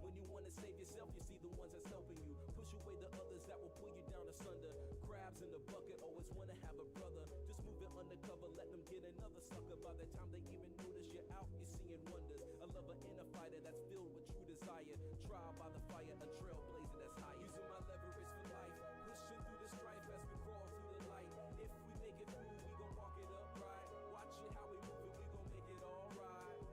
When you wanna save yourself, you see the ones that's helping you. Push away the others that will pull you down asunder. Crabs in the bucket, always wanna have a brother. Just move it undercover, let them get another sucker. By the time they even notice you're out, you're seeing wonders. A lover and a fighter that's filled with true desire. Trial by the fire, a trailblazer that's higher. Using my leverage for life, pushing through the strife as we crawl through the light. If we make it through, we gon' walk it upright. Watch it how we move it, we gon' make it alright.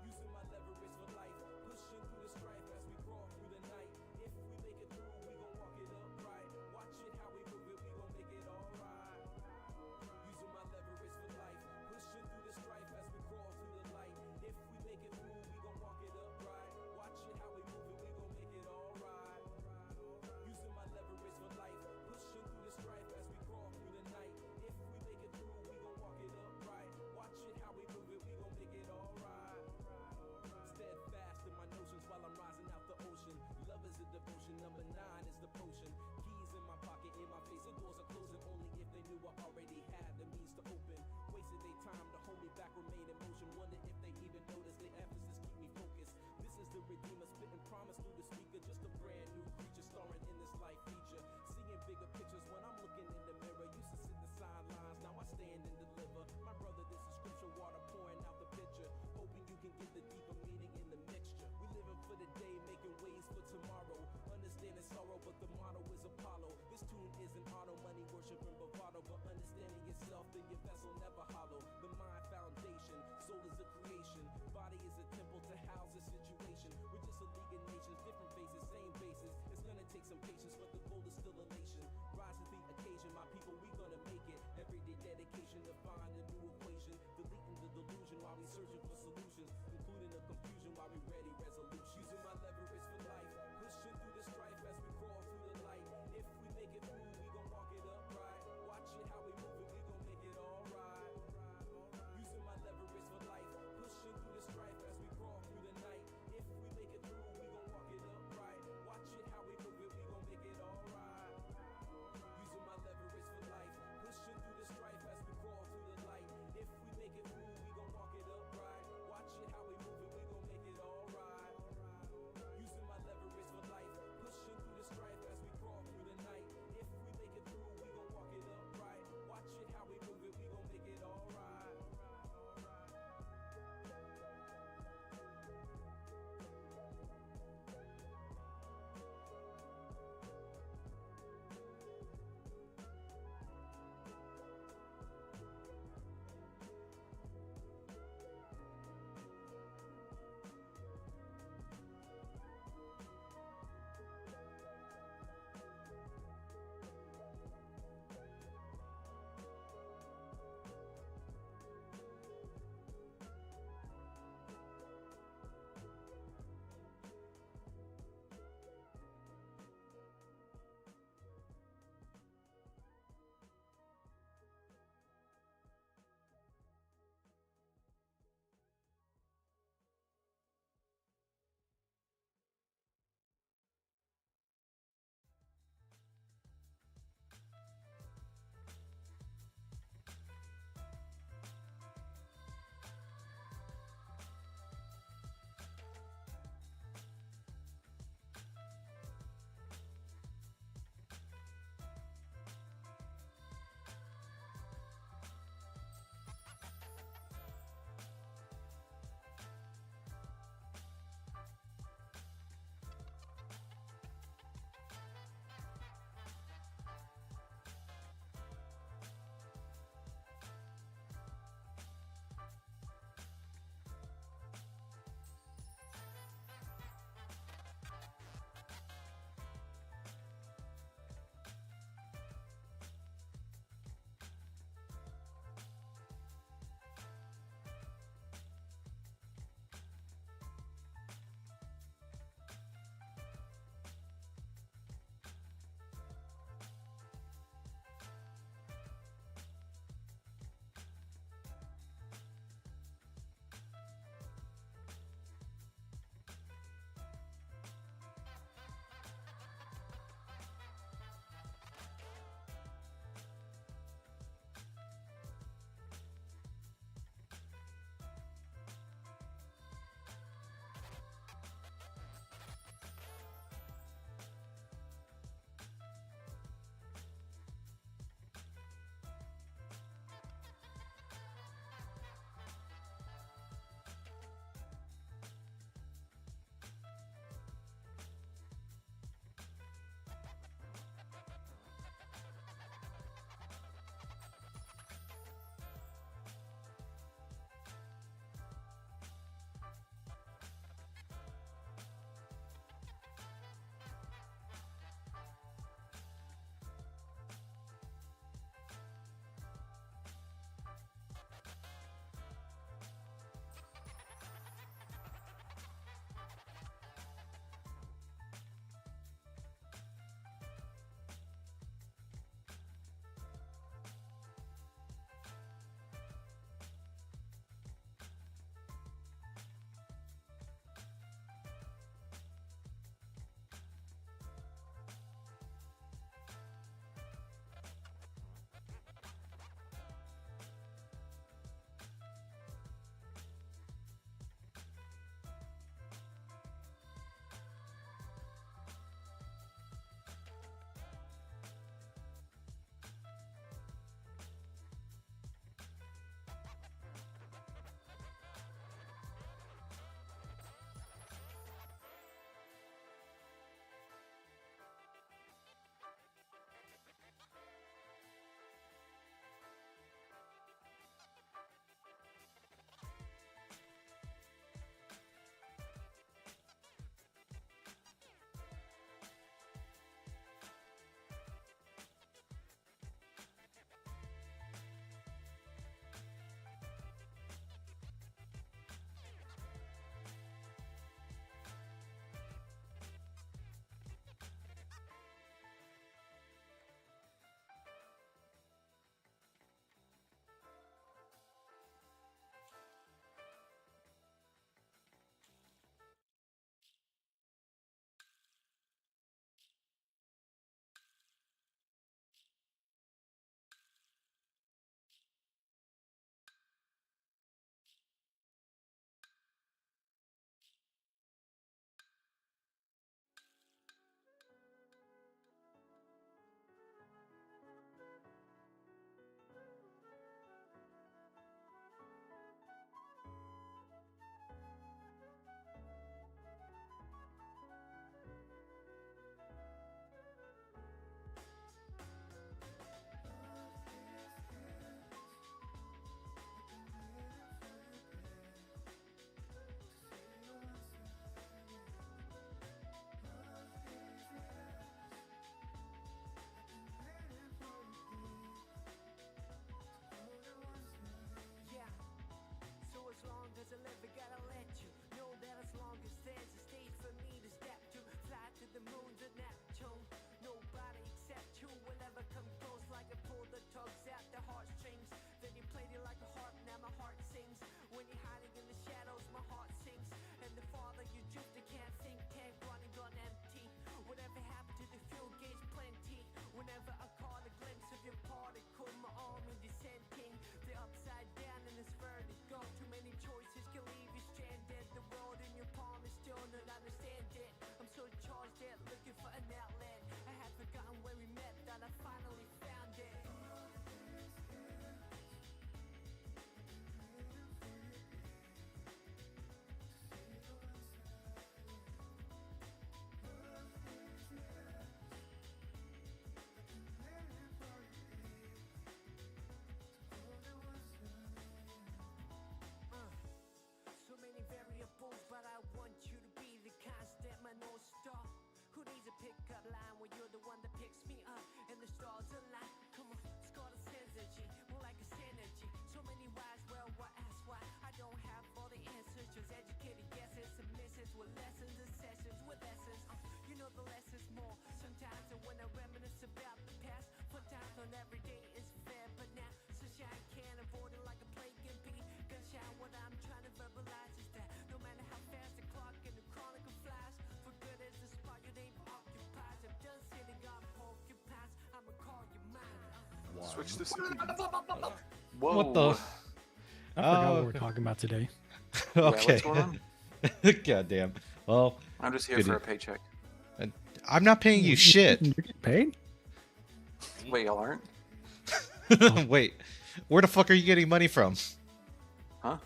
Using my leverage for life, pushing through the strife as we crawl through the night. If we make it through, we gon' walk it upright. Watch it how we move it, we gon' make it alright. Using my leverage for life, pushing through the strife as we crawl through the light. If we make it through, we gon' walk it upright. Watch it how we move it, we gon' make it alright. Using my leverage for life, pushing through the strife as we crawl through the night. If we make it through, we gon' walk it upright. Watch it how we move it, we gon' make it alright. Steadfast in my notions while I'm rising out the ocean. Love is a devotion, number 9 is the potion. Keys in my pocket, in my face, the doors are closing only if they knew I already had the means to open. Wasted their time to hold me back, remain in motion. Wonder if they even notice the emphasis keep me focused. This is the Redeemer spitting promise through the speaker. Just a brand new creature starring in this life feature. Seeing bigger pictures when I'm looking in the mirror. Used to sit the sidelines, now I stand and deliver. My brother, this is scripture water pouring out the picture. Hoping you can get the deeper meaning in the mixture. We living for the day, making ways for tomorrow. Understanding sorrow, but the motto is Apollo. This tune isn't auto, money, worship, and bravado. But understanding yourself, then your vessel never hollow. The mind foundation, soul is a creation. Body is a temple to house a situation. We're just a league of nations, different faces, same bases. It's gonna take some patience, but the goal is still elation. Rise to the occasion, my people, we gonna make it. Everyday dedication to find a new equation. Deleting the delusion while we searching for solutions. Including the confusion while we ready resolution. Using my leverage for life, pushing through the strife as we crawl through the light. If we make it through, we gon' walk it upright. Watch it how we move it, we gon' make it alright. Using my leverage for life, pushing through the strife as we crawl through the night. If we make it through, we gon' walk it upright. Watch it how we move it, we gon' make it alright. Switch to city. Whoa. What the? I forgot what we're talking about today. Okay. What's going on? Goddamn. Well, I'm just here Good. for a paycheck. I'm not paying you shit. You're getting paid? Wait, y'all aren't? Wait, where the fuck are you getting money from? Huh?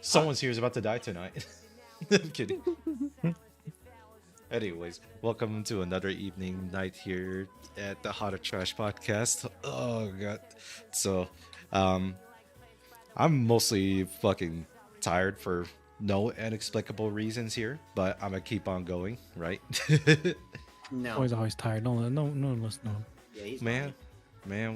Someone's here is about to die tonight. I'm kidding. Anyways, welcome to another evening night here at the Hot or Trash podcast. Oh god. So, I'm mostly fucking tired for no inexplicable reasons here, but I'm gonna keep on going, right? No. Always tired. No one listen to him. Yeah, he's Man,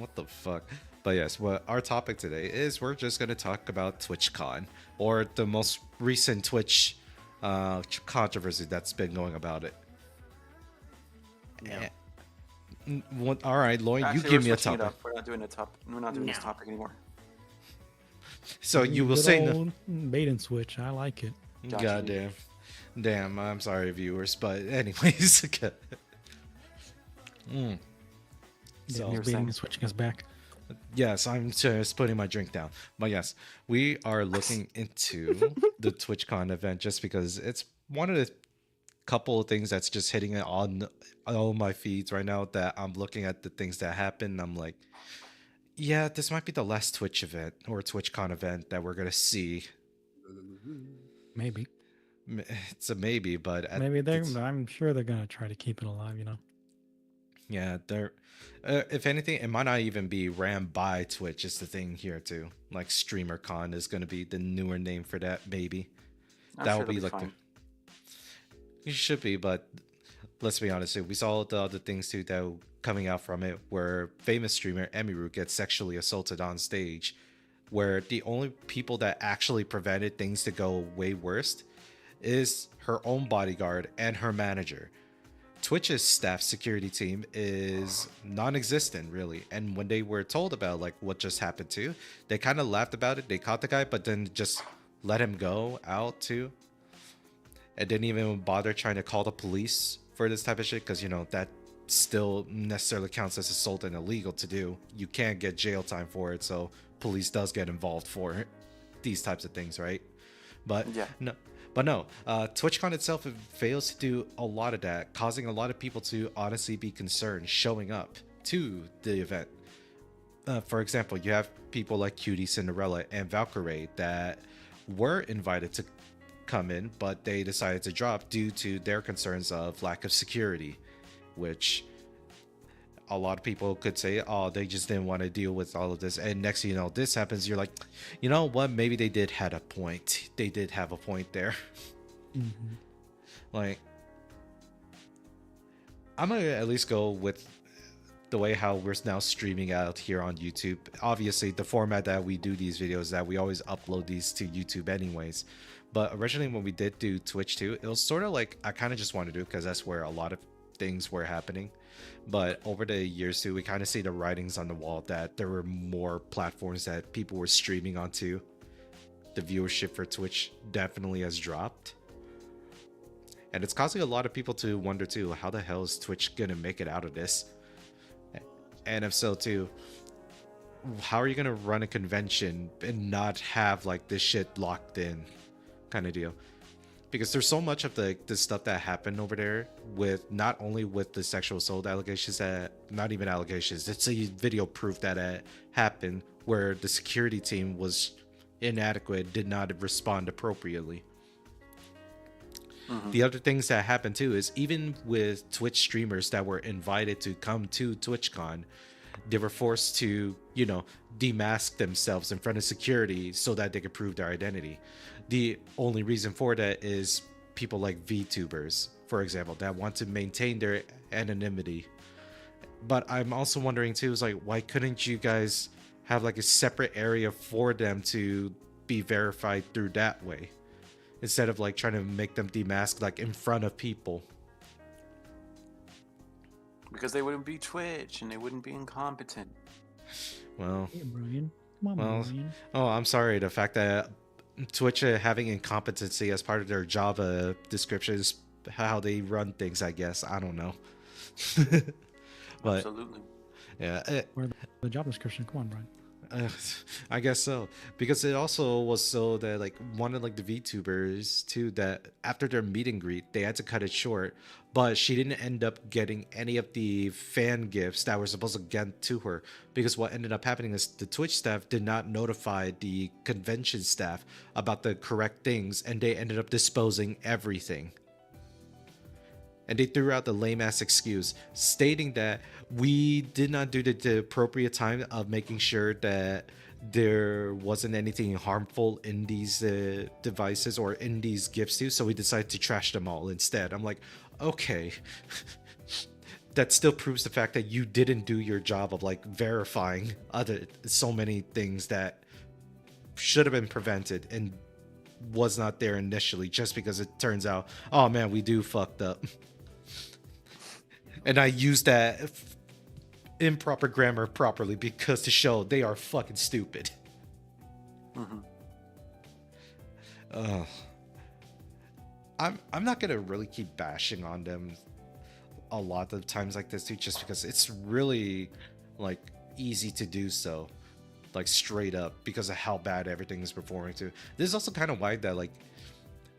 what the fuck? But yes, what our topic today is we're just gonna talk about TwitchCon, or the most recent Twitch controversy that's been going about it. No. All right, Lloyd, Actually, you give we're me a switching it topic. up. We're not doing this No. topic anymore. So you will Good say no. old bait and switch. I like it. Gotcha. Goddamn. Damn, I'm sorry, viewers, but anyways. Okay. So, you were baiting saying- and switching us back. Yes, I'm just putting my drink down. But yes, we are looking into the TwitchCon event just because it's one of the couple of things that's just hitting it on all my feeds right now that I'm looking at the things that happen. I'm like, yeah, this might be the last Twitch event or TwitchCon event that we're going to see. Maybe. It's a maybe, but I'm sure they're gonna try to keep it alive. yeah, they're if anything, it might not even be ran by Twitch. Is the thing here too. Like StreamerCon is going to be the newer name for that. Maybe I'm that sure will be they'll like fine. it should be, but let's be honest too. We saw the other things too that coming out from it, where famous streamer Emiru gets sexually assaulted on stage, where the only people that actually prevented things to go way worse is her own bodyguard and her manager. Twitch's staff security team is non-existent really, and when they were told about like what just happened to, they kind of laughed about it. They caught the guy but then just let him go out too, and didn't even bother trying to call the police for this type of shit, because that still necessarily counts as assault and illegal to do. You can't get jail time for it, so police does get involved for these types of things, right? But Yeah. no, TwitchCon itself fails to do a lot of that, causing a lot of people to honestly be concerned showing up to the event. For example, you have people like Cutie Cinderella and Valkyrie that were invited to come in, but they decided to drop due to their concerns of lack of security, which a lot of people could say, oh, they just didn't want to deal with all of this. And next thing you know, this happens. You're like, you know what? Maybe they did have a point. They did have a point there. Mm-hmm. Like, I'm going to at least go with the way how we're now streaming out here on YouTube. Obviously, the format that we do these videos, that we always upload these to YouTube anyways. But originally when we did do Twitch too, it was sort of like I kind of just wanted to do because that's where a lot of things were happening. But over the years too, we kind of see the writings on the wall that there were more platforms that people were streaming onto. The viewership for Twitch definitely has dropped. And it's causing a lot of people to wonder too, how the hell is Twitch gonna make it out of this? And if so too, how are you gonna run a convention and not have like this shit locked in kind of deal? Because there's so much of the stuff that happened over there, with not only with the sexual assault allegations, that not even allegations, it's a video proof that it happened, where the security team was inadequate, did not respond appropriately. The other things that happened too is even with Twitch streamers that were invited to come to TwitchCon, they were forced to, demask themselves in front of security so that they could prove their identity. The only reason for that is people like VTubers, for example, that want to maintain their anonymity. But I'm also wondering too, is like, why couldn't you guys have like a separate area for them to be verified through that way, instead of like trying to make them demask like in front of people? Because they wouldn't be Twitch and they wouldn't be incompetent. Well, Hey, Brian. Come on, Well, Brian. oh, I'm sorry. The fact that Twitch having incompetency as part of their job description is how they run things, I guess. I don't know. But Absolutely. yeah, Where the job description? Come on, Brian. I guess so, because it also was so that like one of like the VTubers too, that after their meet and greet they had to cut it short, but she didn't end up getting any of the fan gifts that were supposed to get to her, because what ended up happening is the Twitch staff did not notify the convention staff about the correct things, and they ended up disposing everything. And they threw out the lame ass excuse stating that we did not do the appropriate time of making sure that there wasn't anything harmful in these devices or in these gifts too, so we decided to trash them all instead. I'm like, okay. That still proves the fact that you didn't do your job of like verifying so many things that should have been prevented and was not there initially, just because it turns out, oh man, we do fucked up. And I use that improper grammar properly because to show they are fucking stupid. I'm not gonna really keep bashing on them a lot of times like this too, just because it's really like easy to do so, like straight up, because of how bad everything is performing too. This is also kind of why that like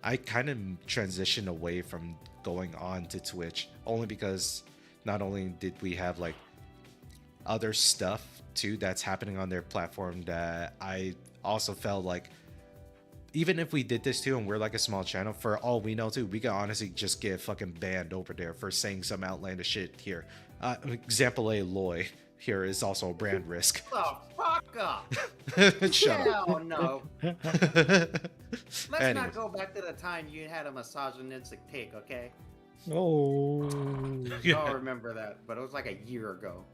I kind of transitioned away from going on to Twitch, only because not only did we have like other stuff too that's happening on their platform that I also felt like even if we did this too and we're like a small channel, for all we know too, we could honestly just get fucking banned over there for saying some outlandish shit here. Example A, Loy here is also a brand risk. Oh, fuck up. Shut up. Hell no. Let's Anyways. not go back to the time you had a misogynistic take, okay? Oh. I don't remember that, but it was like a year ago.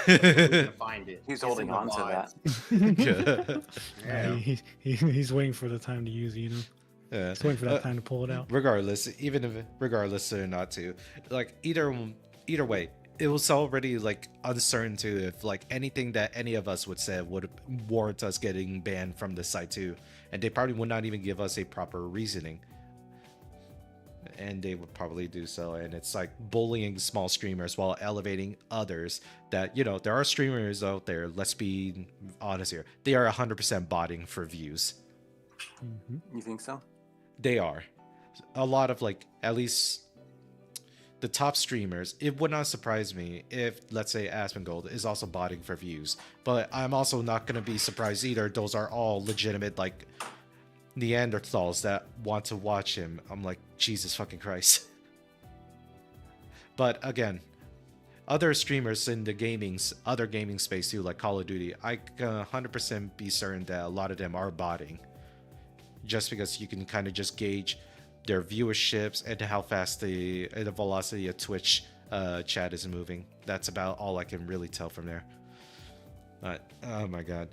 We can find it. He's It's holding in the on to that. VODs. Yeah. He's waiting for the time to use it, you know? Yeah. He's waiting for that time to pull it out. Regardless, even if regardless or not to, like either way, it was already like uncertain too if like anything that any of us would say would warrant us getting banned from the site too, and they probably would not even give us a proper reasoning. And they would probably do so, and it's like bullying small streamers while elevating others that, you know, there are streamers out there, let's be honest here, they are 100% botting for views. You think so? They are a lot of like, at least the top streamers. It would not surprise me if, let's say, Asmongold is also botting for views, but I'm also not going to be surprised either. Those are all legitimate like Neanderthals that want to watch him. I'm like, Jesus fucking Christ. But again, other streamers in the other gaming space too, like Call of Duty, I can 100% be certain that a lot of them are botting, just because you can kind of just gauge their viewerships and how fast the velocity of Twitch chat is moving. That's about all I can really tell from there. But oh my god,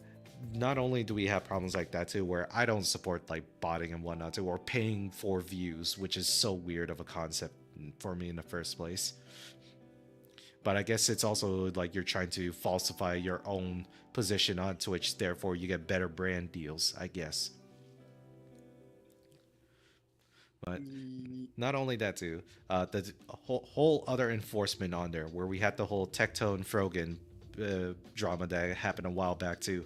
not only do we have problems like that too, where I don't support like botting and whatnot too, or paying for views, which is so weird of a concept for me in the first place. But I guess it's also like you're trying to falsify your own position on Twitch, therefore you get better brand deals, I guess. But not only that too, the whole other enforcement on there, where we had the whole Tectone Frogan drama that happened a while back too,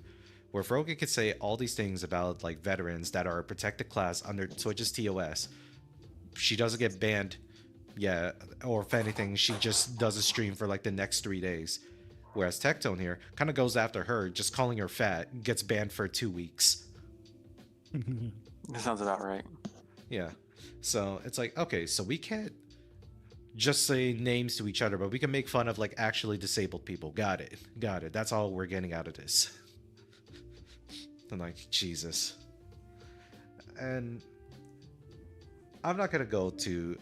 where Frogan could say all these things about like veterans that are a protected class under Twitch's TOS. She doesn't get banned, yeah, or if anything, she just does a stream for like the next 3 days. Whereas Tectone here kind of goes after her, just calling her fat, gets banned for 2 weeks. That sounds about right. Yeah. So it's like, okay, so we can't just say names to each other, but we can make fun of like actually disabled people. Got it. Got it. That's all we're getting out of this. I'm like, Jesus. And I'm not gonna go too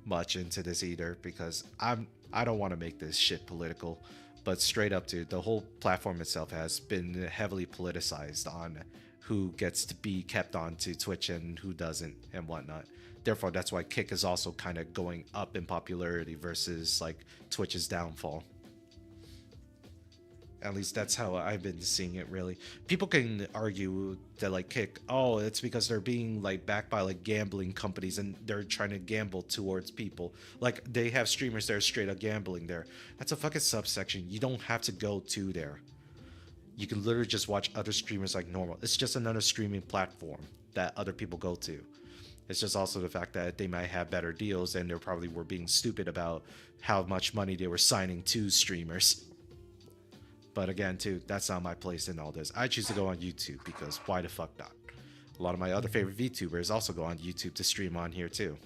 much into this either, because I don't want to make this shit political, but straight up to the whole platform itself has been heavily politicized on who gets to be kept on to Twitch and who doesn't and whatnot. Therefore, that's why Kick is also kind of going up in popularity versus like Twitch's downfall. At least that's how I've been seeing it. Really, people can argue that like kick, oh, it's because they're being like backed by like gambling companies and they're trying to gamble towards people. Like they have streamers that are straight up gambling there. That's a fucking subsection. You don't have to go to there. You can literally just watch other streamers like normal. It's just another streaming platform that other people go to. It's just also the fact that they might have better deals and they probably were being stupid about how much money they were signing to streamers. But again, too, that's not my place in all this. I choose to go on YouTube because why the fuck not? A lot of my other favorite VTubers also go on YouTube to stream on here too.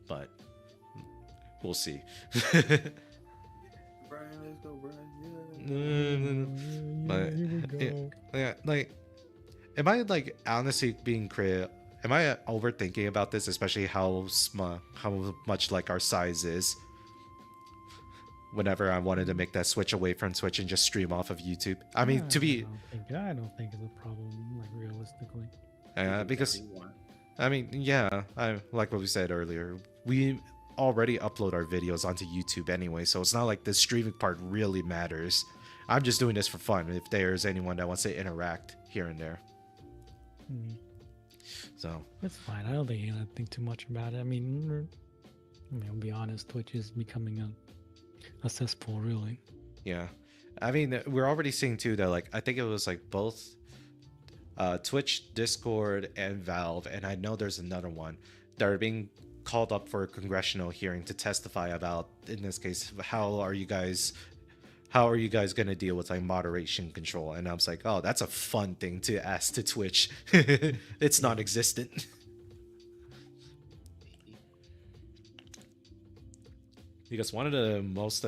But we'll see. Brian, let's go, Brian. But yeah, like, am I like honestly being critical? Am I overthinking about this, especially how much like our size is? Whenever I wanted to make that switch away from Twitch and just stream off of YouTube, I mean, to be, I don't think it's a problem, like realistically. because, I mean, yeah, I like what we said earlier. We already upload our videos onto YouTube anyway, so it's not like the streaming part really matters. I'm just doing this for fun. If there's anyone that wants to interact here and there, so It's fine. I don't think you're gonna think too much about it. I mean, I'll be honest. Twitch is becoming a cesspool, really. yeah. I mean, we're already seeing too that like I think it was like both Twitch, Discord, and Valve, and I know there's another one that are being called up for a congressional hearing to testify about, in this case, how are you guys going to deal with like moderation control? And I was like, oh, that's a fun thing to ask to Twitch. It's non-existent. Because one of the most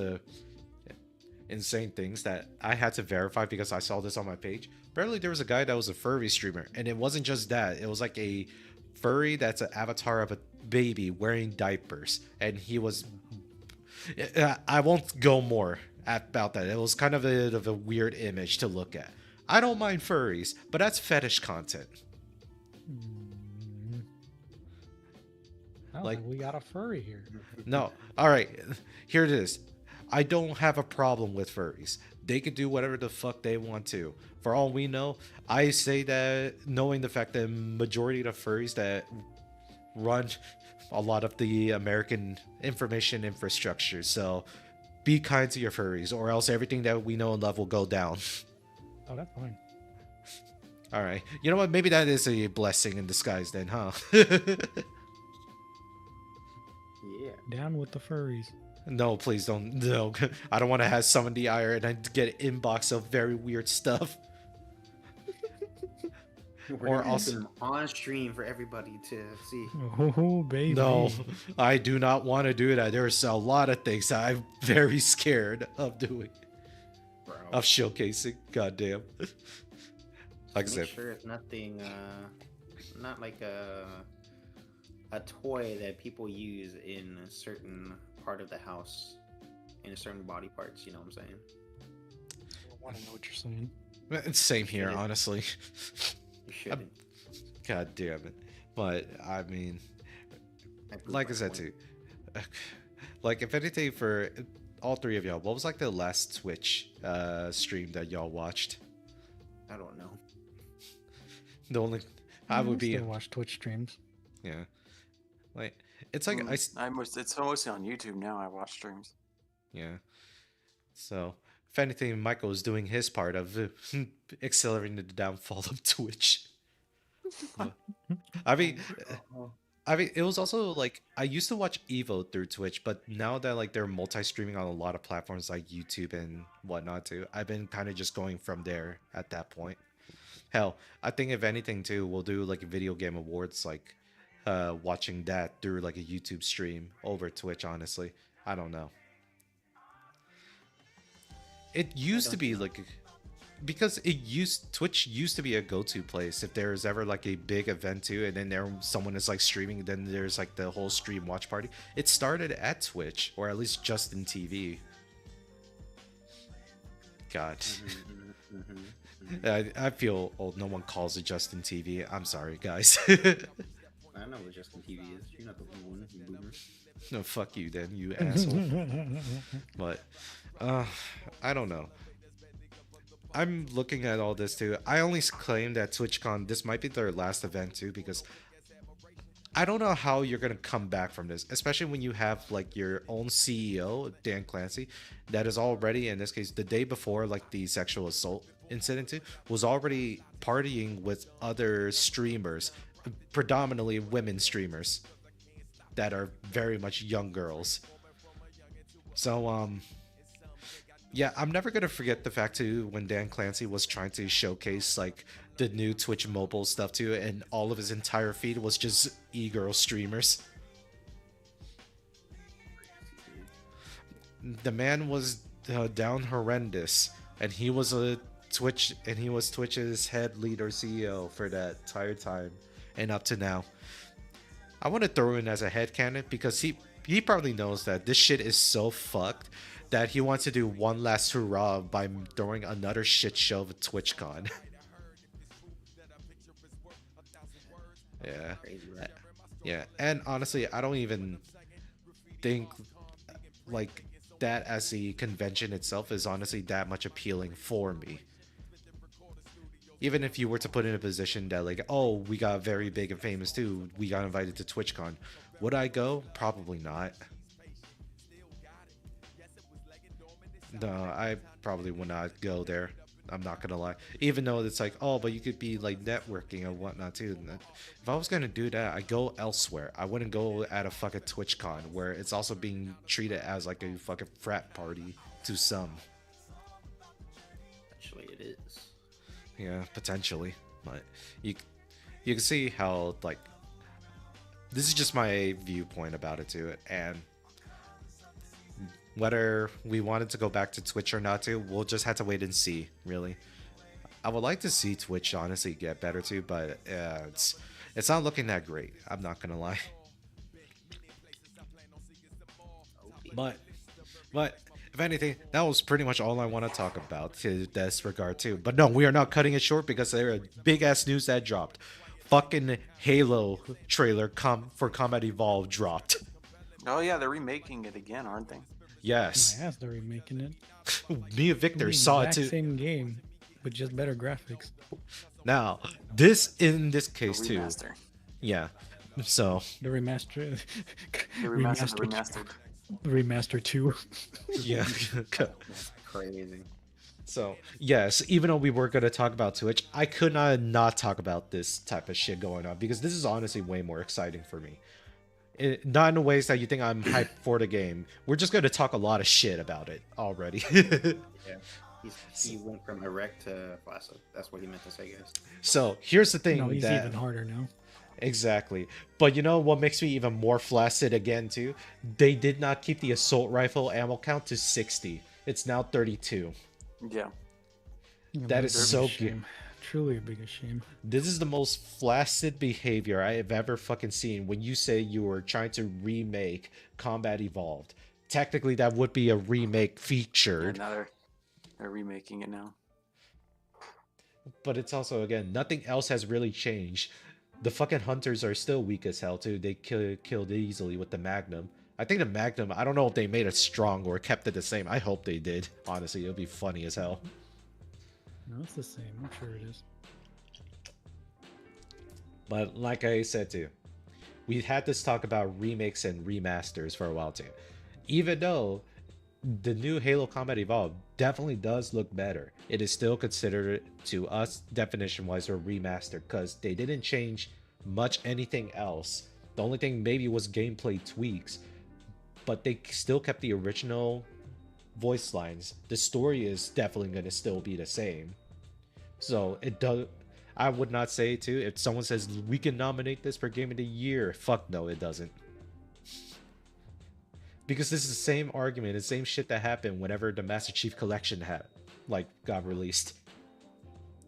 insane things that I had to verify because I saw this on my page, apparently there was a guy that was a furry streamer, and it wasn't just that, it was like a furry that's an avatar of a baby wearing diapers, and he was, I won't go more about that. It was kind of a weird image to look at. I don't mind furries, but that's fetish content. Like we got a furry here. No, all right, here it is. I don't have a problem with furries. They can do whatever the fuck they want to. For all we know, I say that knowing the fact that majority of the furries that run a lot of the American information infrastructure. So be kind to your furries, or else everything that we know and love will go down. Oh, that's fine. All right. You know what? Maybe that is a blessing in disguise then, huh? Yeah. Down with the furries. No, please don't. No, I don't want to have summon the ire and I get an inbox of very weird stuff. Or also on stream for everybody to see. Oh, baby. No, I do not want to do that. There's a lot of things I'm very scared of doing. Bro. Of showcasing. Goddamn. Like I Make said, sure it's nothing, not like a toy that people use in a certain part of the house, in a certain body parts. You know what I'm saying? I want to know what you're saying. it's same here, honestly. You shouldn't. God damn it. But I mean, like I said too, like if anything for all three of y'all, what was like the last Twitch stream that y'all watched? I don't know. The only I would be watch Twitch streams. Yeah, like it's like it's mostly on YouTube now. I watch streams. Yeah. So if anything, Michael is doing his part of accelerating the downfall of Twitch. I mean, it was also like I used to watch Evo through Twitch, but now that like they're multi-streaming on a lot of platforms like YouTube and whatnot too, I've been kind of just going from there at that point. Hell, I think if anything too, we'll do like a video game awards, like watching that through like a YouTube stream over Twitch. Honestly, I don't know. It used to be like, because Twitch used to be a go-to place if there's ever like a big event too, and then someone is like streaming, then there's like the whole stream watch party. It started at Twitch, or at least Justin TV. God. I feel old. No one calls it Justin TV. I'm sorry, guys. I know what Justin TV is. You're not the only one, you boomer. No, fuck you then, you asshole. But I don't know. I'm looking at all this too. I only claim that TwitchCon, this might be their last event too, because I don't know how you're gonna come back from this, especially when you have like your own CEO, Dan Clancy, that is already, in this case, the day before like the sexual assault incident too, was already partying with other streamers, predominantly women streamers that are very much young girls. So yeah, I'm never gonna forget the fact too when Dan Clancy was trying to showcase like the new Twitch mobile stuff too, and all of his entire feed was just e-girl streamers. The man was down horrendous, and he was Twitch's head leader CEO for that entire time, and up to now. I want to throw in as a headcanon because he probably knows that this shit is so fucked that he wants to do one last hurrah by throwing another shit show of TwitchCon. Yeah. Crazy, right? Yeah, and honestly, I don't even think like that as the convention itself is honestly that much appealing for me. Even if you were to put in a position that like, oh, we got very big and famous too, we got invited to TwitchCon, would I go? Probably not. No, I probably would not go there. I'm not gonna lie. Even though it's like, oh, but you could be like networking and whatnot too. And if I was gonna do that, I'd go elsewhere. I wouldn't go at a fucking TwitchCon where it's also being treated as like a fucking frat party to some. Actually, it is. Yeah, potentially. But you can see how like this is just my viewpoint about it too, and whether we wanted to go back to Twitch or not to, we'll just have to wait and see, really. I would like to see Twitch honestly get better too, but it's not looking that great. I'm not gonna lie. But if anything, that was pretty much all I want to talk about to this regard too. But no, we are not cutting it short because there are big ass news that dropped. Fucking Halo trailer for Combat Evolved dropped. Oh yeah, they're remaking it again, aren't they? Yes. Yes, they're remaking it. Me and Victor saw it too. Same game, with just better graphics. Now, in this case too. Remaster. Yeah. So The remaster. The remastered. Remaster 2. yeah. Crazy. So yes, even though we were gonna talk about Twitch, I could not talk about this type of shit going on because this is honestly way more exciting for me. Not in the ways that you think I'm hyped for the game. We're just going to talk a lot of shit about it already. Yeah. He went from erect to flaccid. That's what he meant to say, guys. So here's the thing. No, he's even harder now. Exactly. But you know what makes me even more flaccid again too? They did not keep the assault rifle ammo count to 60. It's now 32. Yeah. That is so good. Truly a big shame. This is the most flaccid behavior I have ever fucking seen when you say you were trying to remake Combat Evolved. Technically, that would be a remake featured. Yeah, now they're remaking it now. But it's also, again, nothing else has really changed. The fucking hunters are still weak as hell, too. They killed easily with the Magnum. I think the Magnum, I don't know if they made it strong or kept it the same. I hope they did. Honestly, it would be funny as hell. No, it's the same. I'm sure it is. But like I said too, we had this talk about remakes and remasters for a while too. Even though the new Halo Combat Evolved definitely does look better, it is still considered to us definition-wise a remaster because they didn't change much anything else. The only thing maybe was gameplay tweaks, but they still kept the original voice lines. The story is definitely going to still be the same. So it does. I would not say too, if someone says we can nominate this for Game of the Year, fuck no, it doesn't. Because this is the same argument, the same shit that happened whenever the Master Chief Collection got released.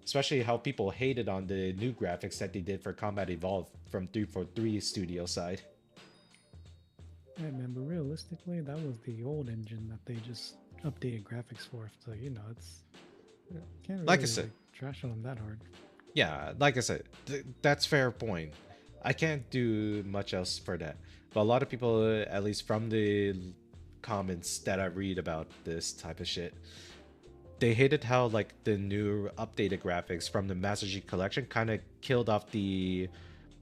Especially how people hated on the new graphics that they did for Combat Evolved from 343 studio side. Yeah, man, but realistically, that was the old engine that they just updated graphics for. So, you know, can't really, Like I said, trash on them that hard. Yeah, like I said, that's fair point. I can't do much else for that. But a lot of people, at least from the comments that I read about this type of shit, they hated how like the new updated graphics from the Master Chief Collection kind of killed off the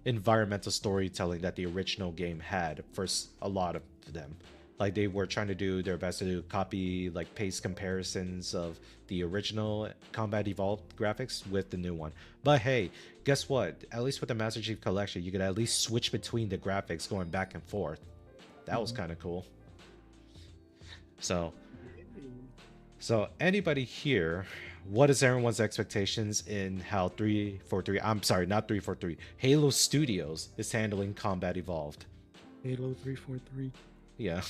environmental storytelling that the original game had for a lot of them. Like they were trying to do their best to do copy like paste comparisons of the original Combat Evolved graphics with the new one. But hey, guess what? At least with the Master Chief Collection, you could at least switch between the graphics going back and forth. That was kind of cool. So anybody here, what is everyone's expectations in how 343, I'm sorry, not 343, Halo Studios is handling Combat Evolved? Halo 343. Yeah.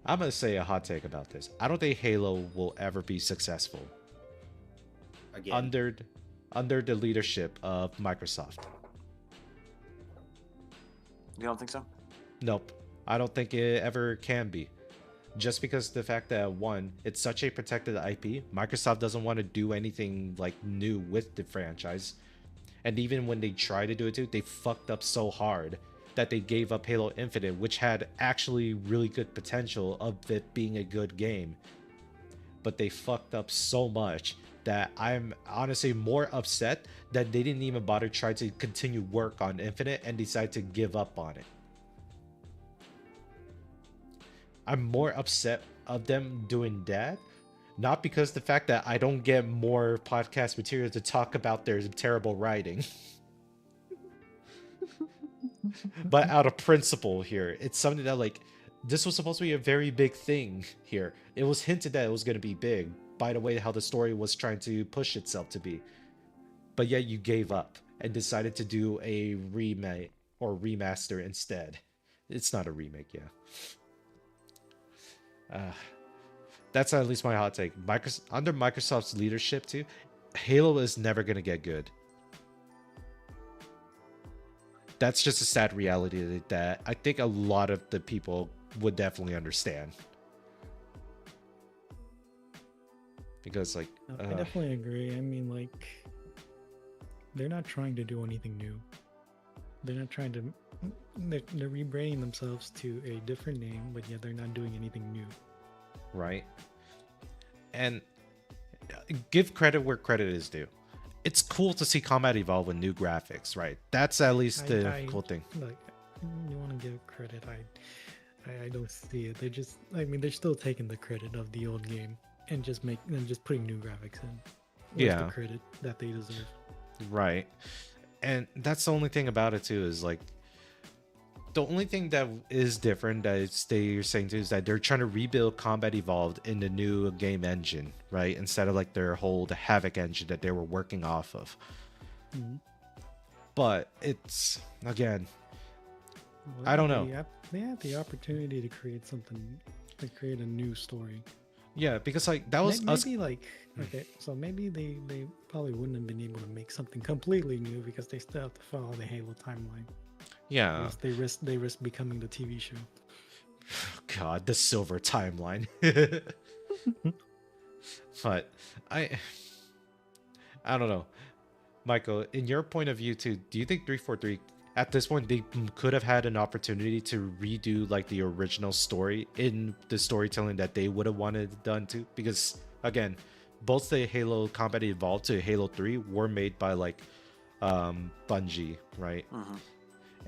I'm going to say a hot take about this. I don't think Halo will ever be successful Again, under the leadership of Microsoft. You don't think so? Nope. I don't think it ever can be. Just because the fact that one, it's such a protected IP, Microsoft doesn't want to do anything like new with the franchise. And even when they try to do it too, they fucked up so hard that they gave up Halo Infinite, which had actually really good potential of it being a good game. But they fucked up so much that I'm honestly more upset that they didn't even bother try to continue work on Infinite and decide to give up on it. I'm more upset of them doing that, not because the fact that I don't get more podcast material to talk about their terrible writing, but out of principle here. It's something that like, this was supposed to be a very big thing here. It was hinted that it was going to be big by the way how the story was trying to push itself to be. But yet you gave up and decided to do a remake or remaster instead. It's not a remake, yeah. That's at least my hot take. Under Microsoft's leadership too, Halo is never gonna get good. That's just a sad reality that I think a lot of the people would definitely understand. Because like, No, I definitely agree. I mean, like, they're not trying to do anything new. They're not trying to. They're rebranding themselves to a different name, but yet they're not doing anything new. right? And give credit where credit is due. It's cool to see Combat Evolve with new graphics, right? That's at least the cool thing. Like, you want to give credit? I don't see it. They're just. I mean, they're still taking the credit of the old game and just putting new graphics in. Where's the credit that they deserve? Right. And that's the only thing about it too, is like the only thing that is different that they're saying too is that they're trying to rebuild Combat Evolved in the new game engine, right? Instead of like their whole Havoc engine that they were working off of. Mm-hmm. But it's again, Well, I don't know. They had the opportunity to create something, to create a new story. Yeah, because like that was maybe like, okay, so maybe they probably wouldn't have been able to make something completely new because they still have to follow the Halo timeline. Yeah. They risk becoming the TV show. God, the silver timeline. But I don't know. Michael, in your point of view too, do you think 343 at this point they could have had an opportunity to redo like the original story in the storytelling that they would have wanted done too? Because again, both the Halo Combat Evolved to Halo 3 were made by like Bungie, right? Mm-hmm.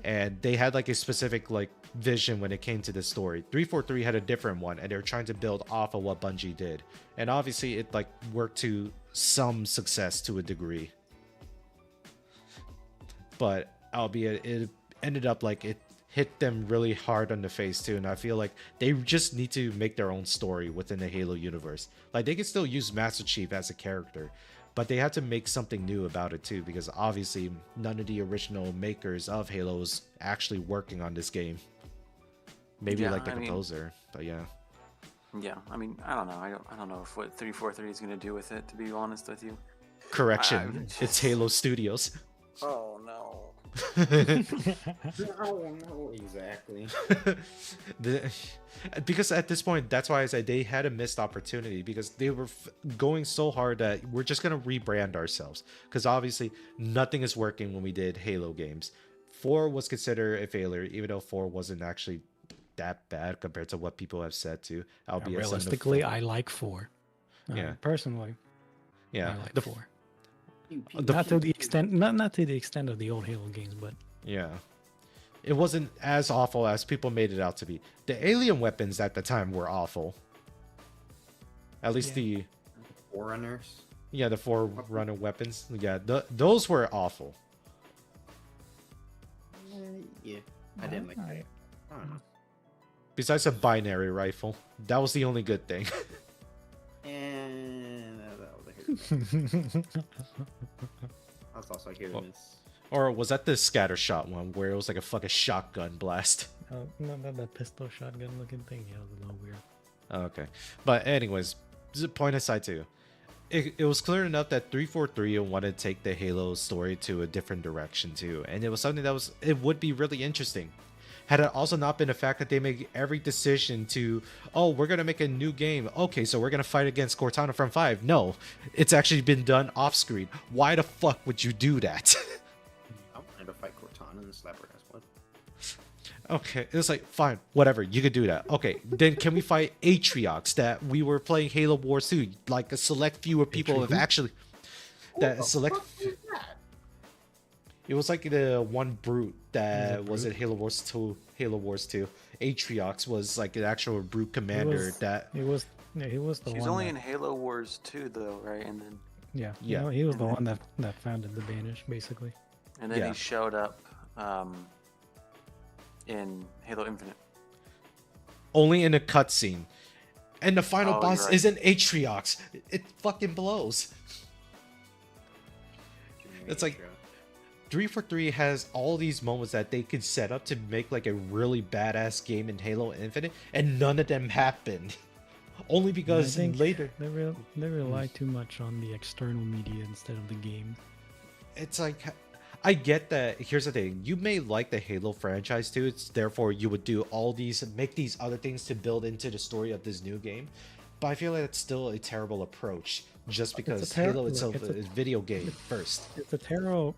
And they had like a specific like vision when it came to the story. 343 had a different one, and they were trying to build off of what Bungie did, and obviously it like worked to some success to a degree, but albeit it ended up like it hit them really hard on the face too. And I feel like they just need to make their own story within the Halo universe. Like they can still use Master Chief as a character, but they had to make something new about it too, because obviously none of the original makers of Halo is actually working on this game. Maybe Yeah, like the I mean- composer, but yeah. Yeah, I mean, I don't know. I don't know if what 343 is going to do with it, to be honest with you. Correction, it's Halo Studios. Oh no. No, exactly. Because at this point, that's why I said they had a missed opportunity, because they were going so hard that we're just going to rebrand ourselves, because obviously nothing is working when we did Halo games. 4 was considered a failure, even though 4 wasn't actually that bad compared to what people have said too. Albeit some of the Realistically, fo- I like 4. Yeah. Personally, yeah, I like the 4. Pew, pew, The- Not pew, to the pew. extent, not to the extent of the old Halo games, but yeah, it wasn't as awful as people made it out to be. The alien weapons at the time were awful. At least Yeah. Forerunners. the Forerunner weapons. Yeah, those were awful. Yeah, I didn't like I- it. I don't know. Besides a binary rifle, that was the only good thing. And that was a hit. That was also a hit or miss. Or was that the scattershot one where it was like a fucking shotgun blast? Oh, no, that pistol shotgun looking thing. Yeah, it was a little weird. Okay. But anyways, point aside too. It was clear enough that 343 wanted to take the Halo story to a different direction too. And it was something that would be really interesting. Had it also not been the fact that they made every decision to, oh, we're going to make a new game. Okay, so we're going to fight against Cortana from 5. No, it's actually been done off screen. Why the fuck would you do that? I wanted to fight Cortana and slap her ass. What? Okay, it's like, fine, whatever, you could do that. Okay, then can we fight Atriox that we were playing Halo Wars 2? Like a select few of people have actually... That select... It was like the one brute that was it Halo Wars 2. Atriox was like an actual brute commander that... He was the She's one only that, in Halo Wars 2 though, right? And then yeah, Yeah. You know, he was the one that founded the Banish, basically. Yeah. he showed up in Halo Infinite. Only in a cutscene. And the final Oh, boss you're right. isn't Atriox. It fucking blows. It's like 343 has all these moments that they could set up to make like a really badass game in Halo Infinite, and none of them happened. Only because I think later they rely too much on the external media instead of the game. it's like, I get that. Here's the thing: you may like the Halo franchise too. It's therefore you would do all these, make these other things to build into the story of this new game. But I feel like it's still a terrible approach, just because Halo itself is a video game first. It's a terrible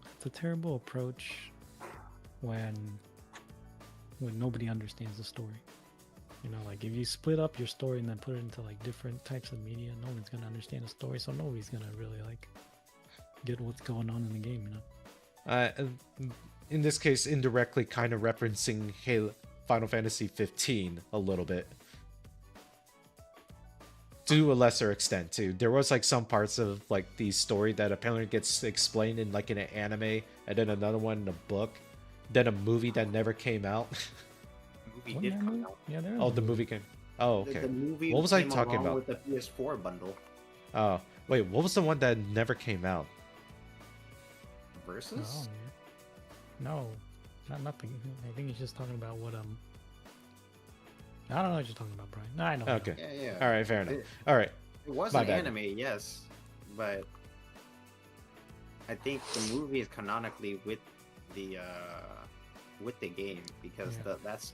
approach when nobody understands the story. You know, like if you split up your story and then put it into like different types of media, no one's gonna understand the story, so nobody's gonna really like get what's going on in the game. You know. In this case, indirectly kind of referencing Halo, Final Fantasy 15 a little bit. To a lesser extent too. There was like some parts of like the story that apparently gets explained in like in an anime, and then another one in a book, then a movie that never came out. Movie Wasn't did that come movie? out. Yeah, there. Oh, the movie came. Oh, okay. The movie What was I came talking along about? with the PS4 bundle. Oh, wait, what was the one that never came out? Versus? No, nothing. I think he's just talking about what I don't know what you're talking about, Brian. No, I know. Okay. Yeah. All right, fair enough. All right. It was My an bad. anime, yes, but I think the movie is canonically with the game because Yeah. that's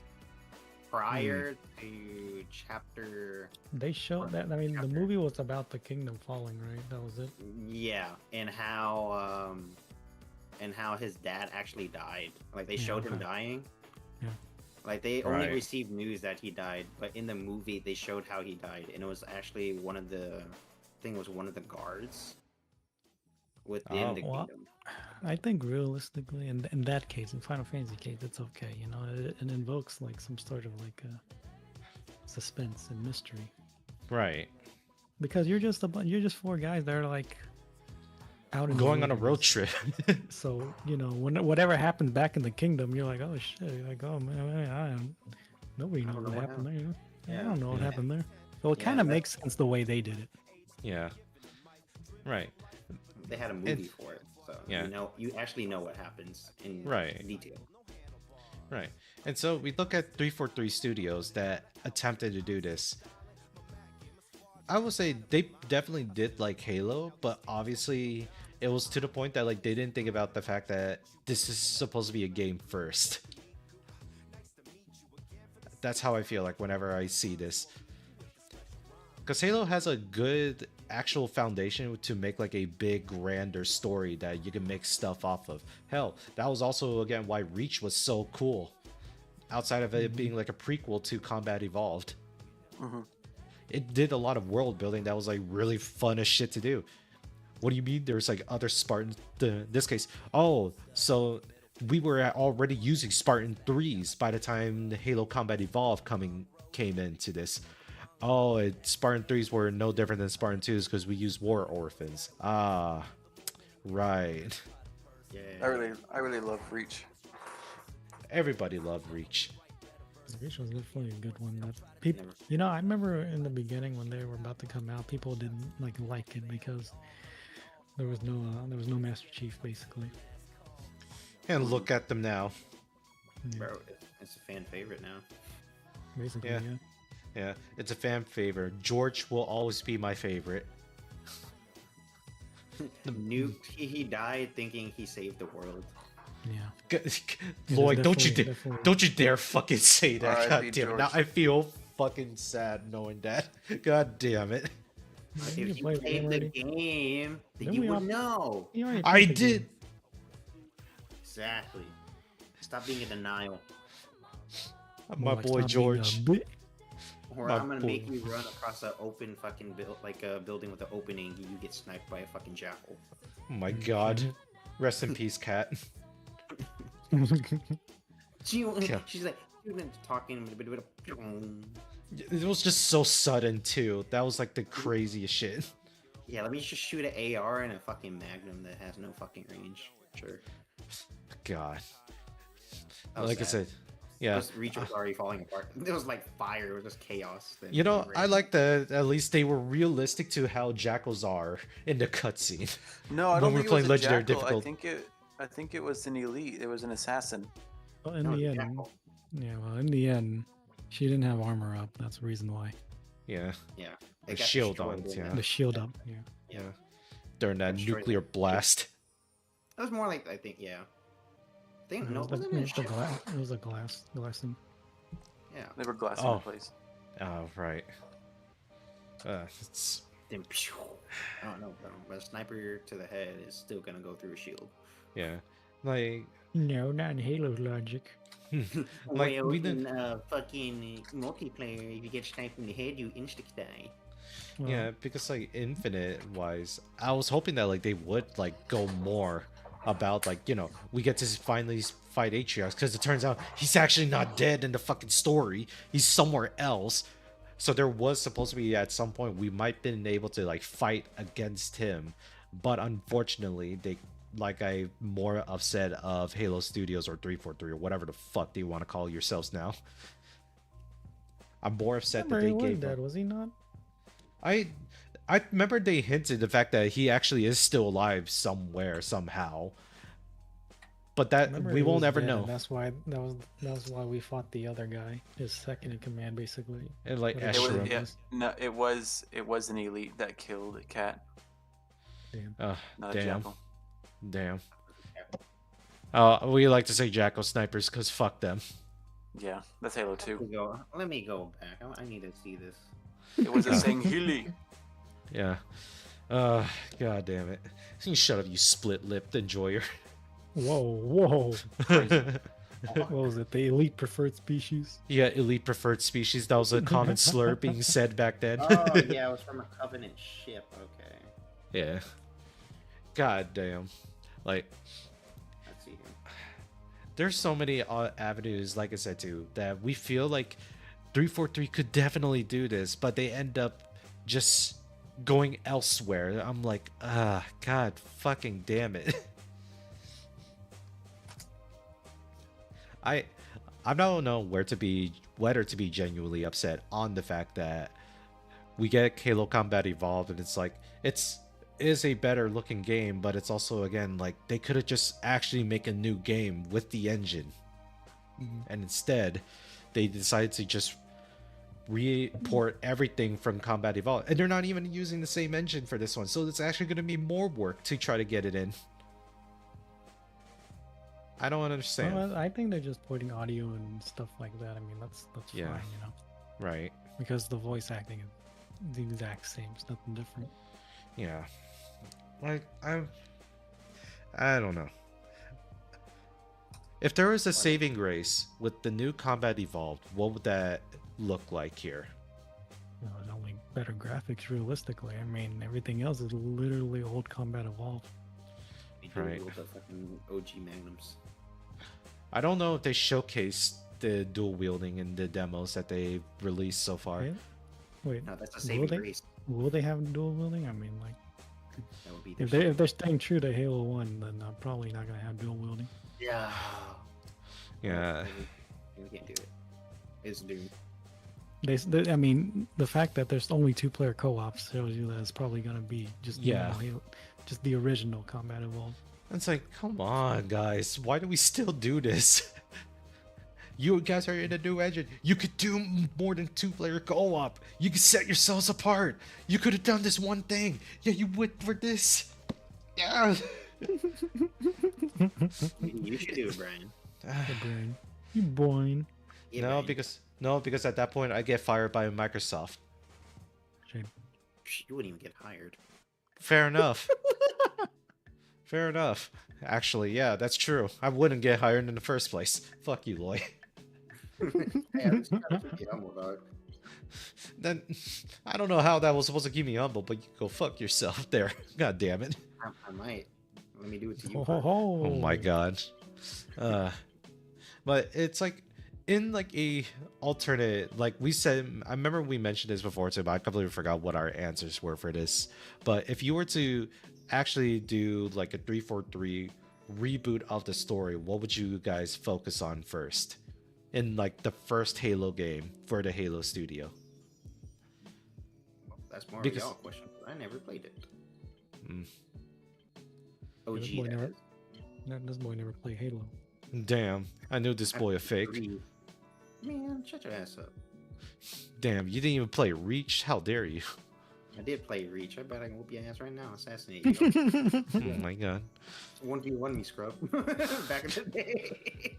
prior to chapter. They showed that. I mean, the movie was about the kingdom falling, right? That was it. Yeah, and how his dad actually died. Like they showed him okay. dying. Yeah. Like they only Right. received news that he died, but in the movie they showed how he died, and it was actually one of the guards within Oh. the Well, kingdom. I think realistically, in that case, in Final Fantasy case, it's okay. You know, it invokes like some sort of like suspense and mystery Right. because you're just 4 guys that are like out in the Going on a road wilderness. trip. So you know, whatever happened back in the kingdom, you're like, oh shit, you're like, oh man, nobody knows don't know what what happened there. You know? I Yeah. don't know what Yeah. happened there. So it Yeah, kind of that- makes sense the way they did it. Yeah. Right. They had a movie It's- for it, so yeah. you actually know what happens in Right. detail. Right. And so we look at 343 Studios that attempted to do this. I would say they definitely did like Halo, but obviously it was to the point that like they didn't think about the fact that this is supposed to be a game first. That's how I feel like whenever I see this. Because Halo has a good actual foundation to make like a big grander story that you can make stuff off of. Hell, that was also again why Reach was so cool. outside of it being like a prequel to Combat Evolved. Mm-hmm. It did a lot of world building that was like really fun as shit to do. What do you mean there's like other Spartans? In this case, oh, so we were already using Spartan 3s by the time the Halo Combat Evolved came into this. Oh, Spartan 3s were no different than Spartan 2s because we use War Orphans. Ah, right. Yeah. I really love Reach. Everybody loved Reach. Reach was definitely a good one. That people, you know, I remember in the beginning when they were about to come out, people didn't like it because there was no Master Chief basically. And look at them now. Yeah, Bro, it's a fan favorite now. basically, Yeah. yeah. Yeah, it's a fan favorite. George will always be my favorite. Nuke, he died thinking he saved the world. Yeah. Lloyd, definitely- don't you dare fucking say that. R.I.P. God damn it. Now George. I feel fucking sad knowing that. God damn it. If You you played the played game the already? game, then Didn't you we would all- know. You already I played the did. game. Exactly. Stop being in denial. My More like boy stop being a George. bit- Or My I'm gonna boy. make you run across an open fucking building with an opening. You get sniped by a fucking jackal. Oh my god. Rest in peace, cat. She's Yeah. like talking. It was just so sudden too. That was like the craziest shit. Yeah, let me just shoot an AR and a fucking Magnum that has no fucking range. Sure. God. That was Like I sad. said, yeah. This Reach was already falling apart. It was like fire. It was just chaos. Then You know, I rain. like that at least they were realistic to how jackals are in the cutscene. No, I When don't we're think it playing was a Legendary jackal. difficult. I think it was an elite. It was an assassin. Well, in No, the it's end, jackal. yeah. Well, in the end, she didn't have armor up. That's the reason why. Yeah. Yeah. The It got shield destroyed on, during yeah. that. The shield up. Yeah. Yeah. During that Destroyed nuclear the- blast. That was more like I think. Yeah. I think It no. was the, Wasn't it it a was the ship? glass. It was a glass thing. Yeah. They were glass Oh. in place. Oh, right. It's Then pew. I don't know, bro. But a sniper to the head is still gonna go through a shield. yeah. Like No, not in Halo's logic. like well, we did in fucking multiplayer, if you get sniped in the head, you insta die. Well, yeah, because like Infinite wise, I was hoping that like they would like go more about like, you know, we get to finally fight Atriox because it turns out he's actually not dead in the fucking story. He's somewhere else. So there was supposed to be at some point we might been able to like fight against him, but unfortunately they like I'm more upset of Halo Studios or 343 or whatever the fuck they want to call yourselves now. I'm more upset that remember they he was gave dead, up. was he not? I remember they hinted the fact that he actually is still alive somewhere somehow. But that Remember we he won't was ever dead, know. and that's why we fought the other guy, his second in command, basically. And like Whatever It was, Ashram. yeah, no, it was an elite that killed Cat, Damn. not a Damn. jackal. Damn. We like to say Jackal snipers because fuck them. Yeah, that's Halo 2. Let me go back. I need to see this. It was a Yeah. Sanghili. Yeah. God damn it. You shut up, you split-lipped enjoyer. Whoa. What was it? The elite preferred species? Yeah, elite preferred species. That was a common slur being said back then. Oh yeah, it was from a Covenant ship. Okay, Yeah. God damn. Like, let's see here. there's so many avenues, like I said too, that we feel like 343 could definitely do this, but they end up just going elsewhere. I'm like, god fucking damn it. I don't know whether to be genuinely upset on the fact that we get Halo Combat Evolved and it's like it is a better looking game, but it's also again like they could have just actually make a new game with the engine. And instead they decided to just re-port everything from Combat Evolved, and they're not even using the same engine for this one, so it's actually going to be more work to try to get it in. I don't understand. Well, I think they're just putting audio and stuff like that. I mean, that's Yeah. fine, you know, Right. because the voice acting is the exact same. It's nothing different. Yeah. Like I don't know. If there was a saving grace with the new combat evolved, what would that look like here? You know, it's only better graphics realistically. I mean, everything else is literally old combat evolved. Right. The fucking OG Magnums. I don't know if they showcased the dual wielding in the demos that they released so far. Yeah? Wait, No, that's a will saving they? grace. Will they have dual wielding? I mean, like, That would be if they're staying true to Halo 1, then I'm probably not gonna have dual wielding. yeah. Yeah. We can't do it. It's doomed. I mean, the fact that there's only 2-player co-ops shows you that it's probably gonna be just Halo, just the original combat evolved. It's like, come on, guys. Why do we still do this? You guys are in a new engine. You could do more than 2-player co-op. You could set yourselves apart. You could have done this one thing. Yeah, you went for this. Yeah. You should do it, Brian. The brain. You boing. Yeah, No, Brian. because at that point I get fired by Microsoft. Shame. You wouldn't even get hired. Fair enough. Fair enough. Actually, yeah, that's true. I wouldn't get hired in the first place. Fuck you, Loy. Hey, I just gotta be humble, dog. Then I don't know how that was supposed to keep me humble, but you go fuck yourself there. God damn it. I might. Let me do it to you. Ho, ho, ho. Oh my god. But it's like in like a alternate, like we said, I remember we mentioned this before too, but I completely forgot what our answers were for this. But if you were to actually do like a 343 reboot of the story, what would you guys focus on first in like the first Halo game for the Halo studio? That's more Because- of a y'all question. I never played it. Mm. OG. This boy that never, is. this boy never played Halo. Damn, I knew this boy a fake. Man, shut your ass up. Damn, you didn't even play Reach. How dare you? I did play Reach. I bet I can whoop your ass right now. Assassinate you. Oh my god. 1v1 me, scrub. Back in the day.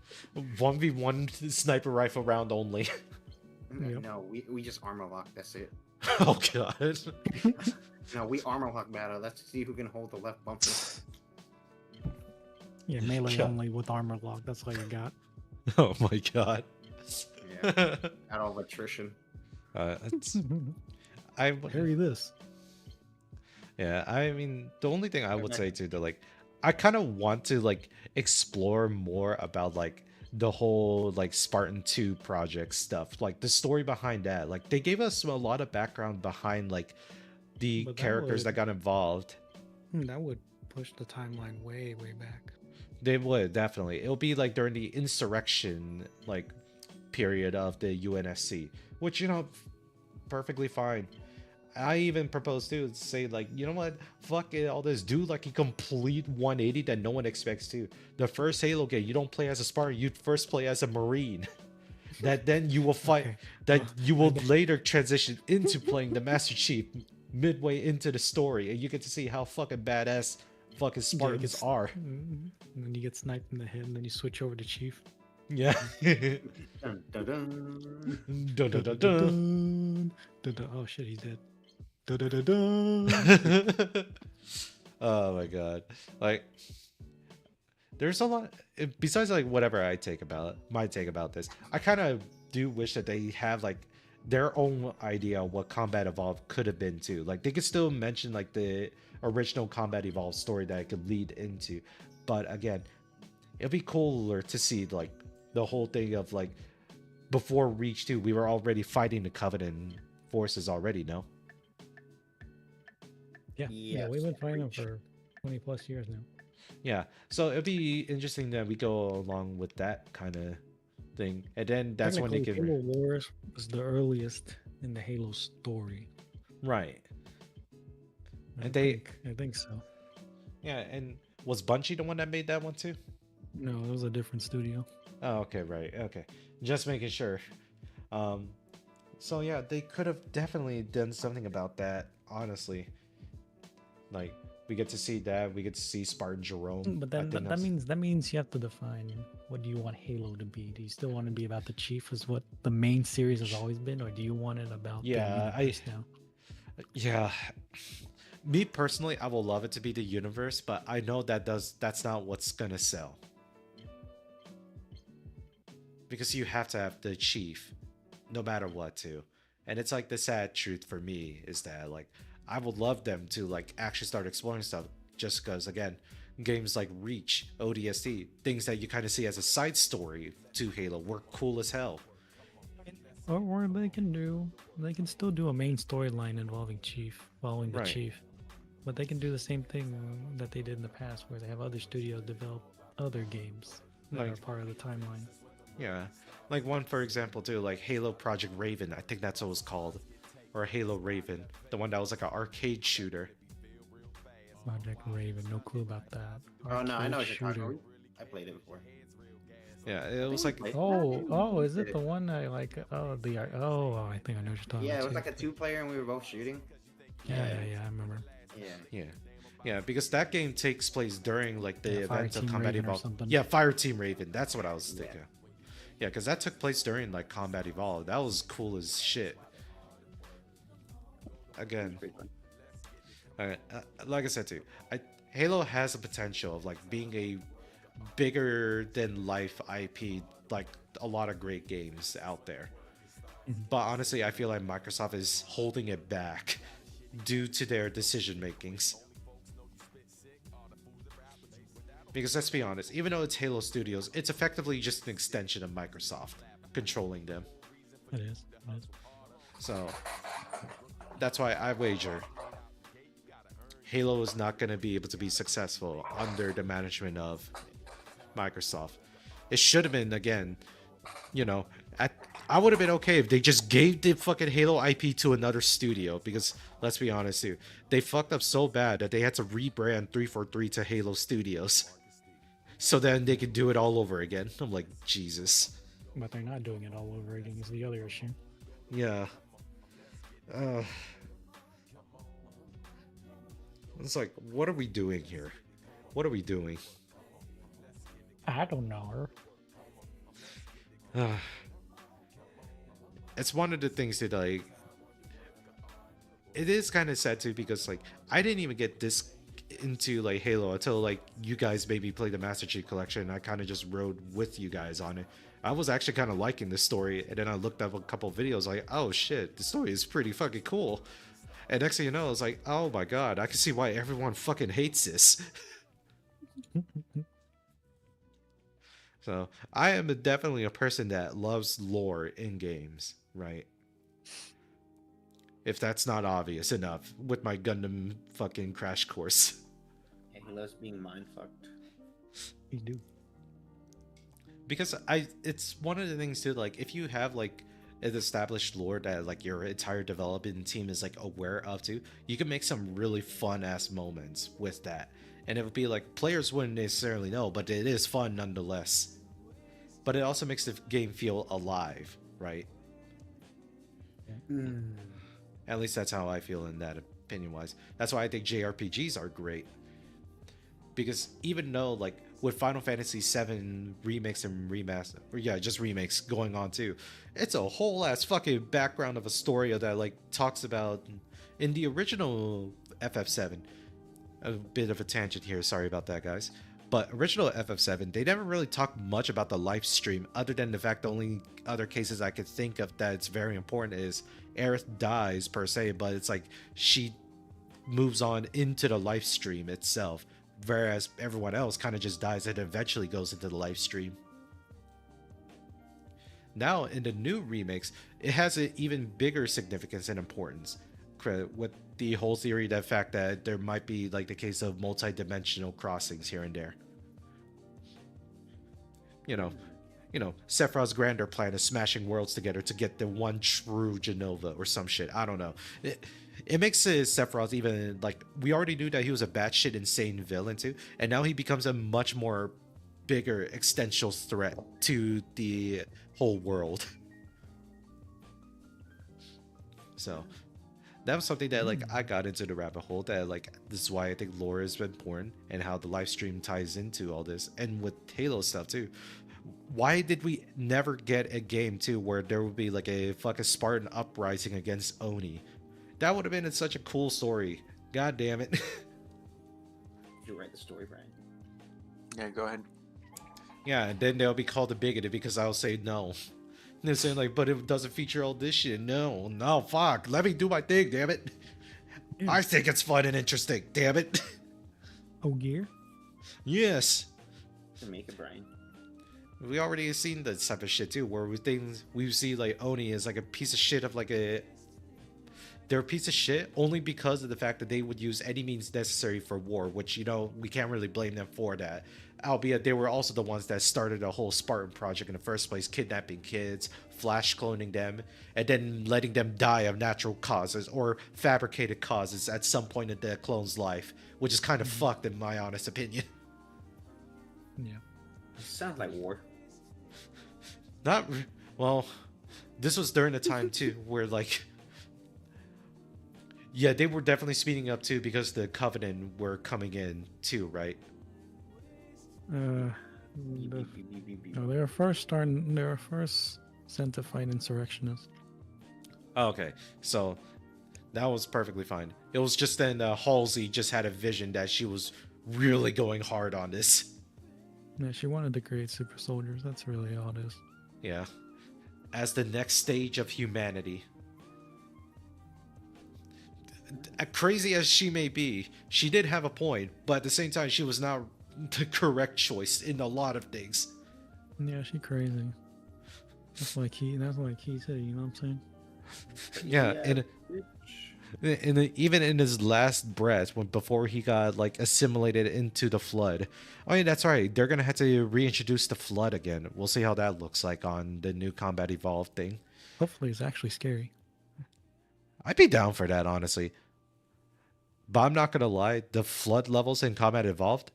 1v1 sniper rifle round only. Yep. No, we just armor lock. That's it. Oh god. No, we armor lock battle. Let's see who can hold the left bumper. Yeah, melee Yeah. only with armor lock. That's all you got. Oh my god. Yeah, out of attrition. It's, I Carry this. yeah, I mean the only thing I would say too, that like I kind of want to like explore more about like the whole like Spartan 2 project stuff, like the story behind that. Like they gave us a lot of background behind like the But that characters that would- got involved. That would push the timeline way, way back. They would definitely. It'll be like during the insurrection like period of the UNSC, which you know, perfectly fine. I even proposed to say like, you know what, fuck it, all this. Do like a complete 180 that no one expects to. The first Halo game, you don't play as a Spartan, you first play as a Marine. That then you will fight. Okay. That you will later transition into playing the Master Chief midway into the story, and you get to see how fucking badass fucking Spartans gets- are. And then you get sniped in the head, and then you switch over to Chief. Yeah. Dun, dun, dun. Dun, dun, dun, dun. Dun, dun. Oh shit, he's dead. Dun, dun, dun, dun. Oh my god. Like there's a lot besides like whatever my take about this. I kind of do wish that they have like their own idea of what Combat Evolved could have been too. Like they could still mention like the original Combat Evolved story that it could lead into. But again, it'd be cooler to see like the whole thing of like before Reach 2, we were already fighting the Covenant forces already, no? Yeah, Yes, we've been fighting them Reach. for 20 plus years now. Yeah, so it'd be interesting that we go along with that kind of thing, and then that's when they Technically, can Halo Wars was the earliest in the Halo story. right. I And they- think so. Yeah, and was Bungie the one that made that one too? No, it was a different studio. Oh, okay, right, okay, just making sure. So yeah, they could have definitely done something about that. Honestly, like we get to see that, we get to see Spartan Jerome. But I then think that that's- means you have to define what do you want Halo to be. Do you still want to be about the Chief, as what the main series has always been, or do you want it about Yeah, the universe now? Yeah. Me personally, I will love it to be the universe, but I know that's not what's gonna sell. because you have to have the chief no matter what too. And it's like the sad truth for me is that like I would love them to like actually start exploring stuff, just because again, games like Reach, ODST, things that you kind of see as a side story to Halo were cool as hell. Or they can still do a main storyline involving Chief, following the Right. Chief. But they can do the same thing that they did in the past, where they have other studios develop other games that Like- are part of the timeline. Yeah. Like one for example too, like Halo Project Raven, I think that's what it was called. Or Halo Raven, the one that was like an arcade shooter. Project Raven, no clue about that. Oh no, I know what Arcade you're talking shooter. about. I played it before. Yeah, it was like Oh, is it the one I like? Oh, I think I know what you're talking Yeah, about. it was too. like a 2-player and we were both shooting. Yeah, I remember. Yeah. yeah, because that game takes place during like the Yeah, Fire events of Team Combat Raven or Evolved. something. Yeah, Fire Team Raven. That's what I was Yeah. thinking. Yeah, because that took place during like Combat Evolved. That was cool as shit. Again, Pretty fun. like I said too, Halo has the potential of like being a bigger than life IP, like a lot of great games out there. But honestly, I feel like Microsoft is holding it back due to their decision makings. Because let's be honest, even though it's Halo Studios, it's effectively just an extension of Microsoft controlling them. It is. So that's why I wager Halo is not going to be able to be successful under the management of Microsoft. It should have been, again, you know, I would have been okay if they just gave the fucking Halo IP to another studio, because let's be honest too, they fucked up so bad that they had to rebrand 343 to Halo Studios so then they could do it all over again. I'm like, Jesus. But they're not doing it all over again, is the other issue. Yeah. It's like, what are we doing here? What are we doing? I don't know. It's one of the things that like it is kind of sad too, because like I didn't even get this into like Halo until like you guys made me play the Master Chief Collection, and I kind of just rode with you guys on it. I was actually kind of liking the story, and then I looked up a couple videos like, oh shit, the story is pretty fucking cool. And next thing you know, I was like, oh my god, I can see why everyone fucking hates this. So I am definitely a person that loves lore in games, right? If that's not obvious enough with my Gundam fucking crash course. And he loves being mind fucked. We do. Because it's one of the things too, like if you have like an established lore that like your entire development team is like aware of too, you can make some really fun ass moments with that. And it would be like players wouldn't necessarily know, but it is fun nonetheless. But it also makes the game feel alive, right? At least that's how I feel in that opinion wise. That's why I think JRPGs are great. Because even though like with Final Fantasy VII remakes and remaster, or yeah, just remakes going on too, it's a whole ass fucking background of a story that like talks about in the original FF7. A bit of a tangent here, sorry about that, guys. But original FF7, they never really talked much about the live stream, other than the fact the only other cases I could think of that it's very important is Aerith dies per se, but it's like she moves on into the live stream itself, whereas everyone else kind of just dies and eventually goes into the live stream. Now in the new remakes, it has an even bigger significance and importance, with the whole theory, the fact that there might be like the case of multi-dimensional crossings here and there. You know, Sephiroth's grander plan is smashing worlds together to get the one true Genova or some shit. I don't know. It makes Sephiroth even like, we already knew that he was a batshit insane villain too, and now he becomes a much more bigger existential threat to the whole world. So that was something that like I got into the rabbit hole, that like this is why I think lore has been important and how the live stream ties into all this, and with Halo stuff too. Why did we never get a game too where there would be like a fucking Spartan uprising against Oni? That would have been such a cool story. God damn it. You write the story, Brian. Yeah, go ahead. Yeah, and then they'll be called a bigoted because I'll say no. And they're saying like, but it doesn't feature all this shit. No, no, fuck. Let me do my thing, damn it. Yeah. I think it's fun and interesting, damn it. Oh, gear. Yes. To make it, Brian. We already seen this type of shit too, where we see like Oni is like a piece of shit of like a. They're a piece of shit only because of the fact that they would use any means necessary for war, which, you know, we can't really blame them for that. Albeit they were also the ones that started a whole Spartan project in the first place, kidnapping kids, flash cloning them, and then letting them die of natural causes or fabricated causes at some point in the clone's life, which is kind of fucked in my honest opinion. Yeah. Sounds like war. Well, this was during the time too where like. Yeah, they were definitely speeding up too because the Covenant were coming in too, right? No, they were first sent to fight insurrectionists. Oh, okay, so that was perfectly fine. It was just then Halsey just had a vision that she was really going hard on this. Yeah, she wanted to create super soldiers. That's really all it is. Yeah, as the next stage of humanity. Crazy as she may be, she did have a point, but at the same time, she was not the correct choice in a lot of things. Yeah, she crazy. That's like he said. You know what I'm saying? Yeah, even in his last breath, before he got like assimilated into the flood. Oh yeah, that's right. They're gonna have to reintroduce the flood again. We'll see how that looks like on the new Combat Evolved thing. Hopefully, it's actually scary. I'd be down for that, honestly. But I'm not gonna lie, the flood levels in Combat Evolved,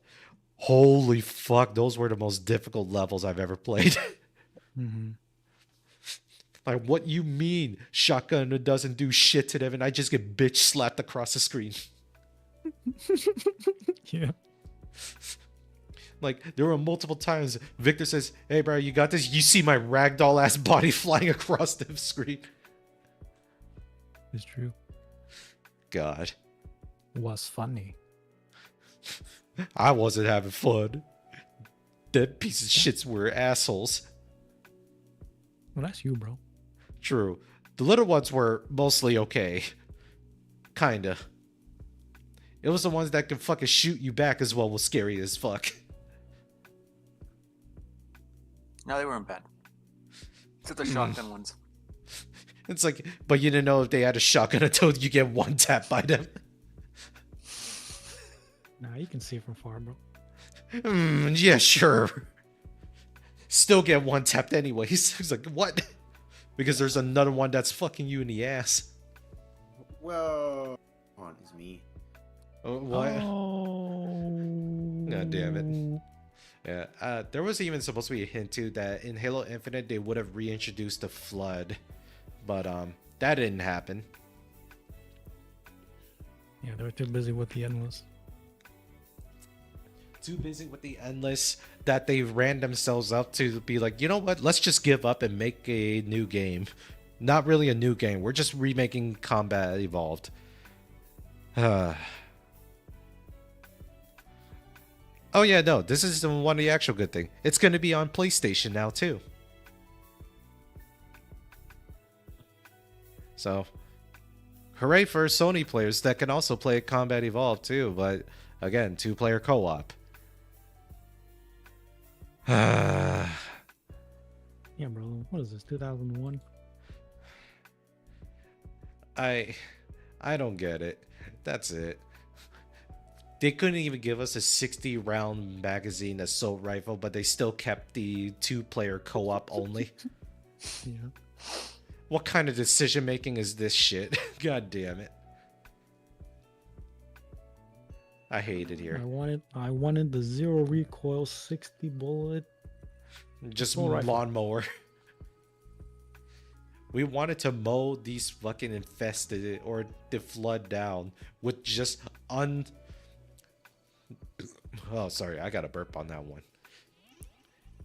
holy fuck, those were the most difficult levels I've ever played. Mm-hmm. Like, what you mean shotgun doesn't do shit to them and I just get bitch slapped across the screen? Yeah. Like, there were multiple times Victor says, hey bro, you got this? You see my ragdoll ass body flying across the screen. It's true. God. Was funny. I wasn't having fun. That piece of shits were assholes. Well, that's you, bro. True. The little ones were mostly okay. Kinda. It was the ones that could fucking shoot you back as well was scary as fuck. No, they weren't bad. Except the shotgun ones. It's like, but you didn't know if they had a shotgun until you get one tap by them. Nah, you can see from far, bro. Yeah, sure. Still get one tapped anyways. It's like, what? Because there's another one that's fucking you in the ass. Well, on is me. Oh, what? Oh. God damn it. Yeah, there was even supposed to be a hint too that in Halo Infinite they would have reintroduced the flood, but that didn't happen. Yeah, they were too busy with the endless. Too busy with the endless that they ran themselves up to be like, you know what? Let's just give up and make a new game. Not really a new game. We're just remaking Combat Evolved. Oh yeah, no, this is the one of the actual good thing. It's going to be on PlayStation now too. So, hooray for Sony players that can also play Combat Evolved too, but again, 2-player co-op. Yeah, bro. What is this? 2001? I don't get it. That's it. They couldn't even give us a 60-round magazine assault rifle, but they still kept the 2-player co-op only. Yeah. What kind of decision making is this shit? God damn it. I hate it here. I wanted the zero recoil 60 bullet. Just Assault rifle. lawnmower. We wanted to mow these fucking infested or the flood down with just Oh, sorry, I got a burp on that one.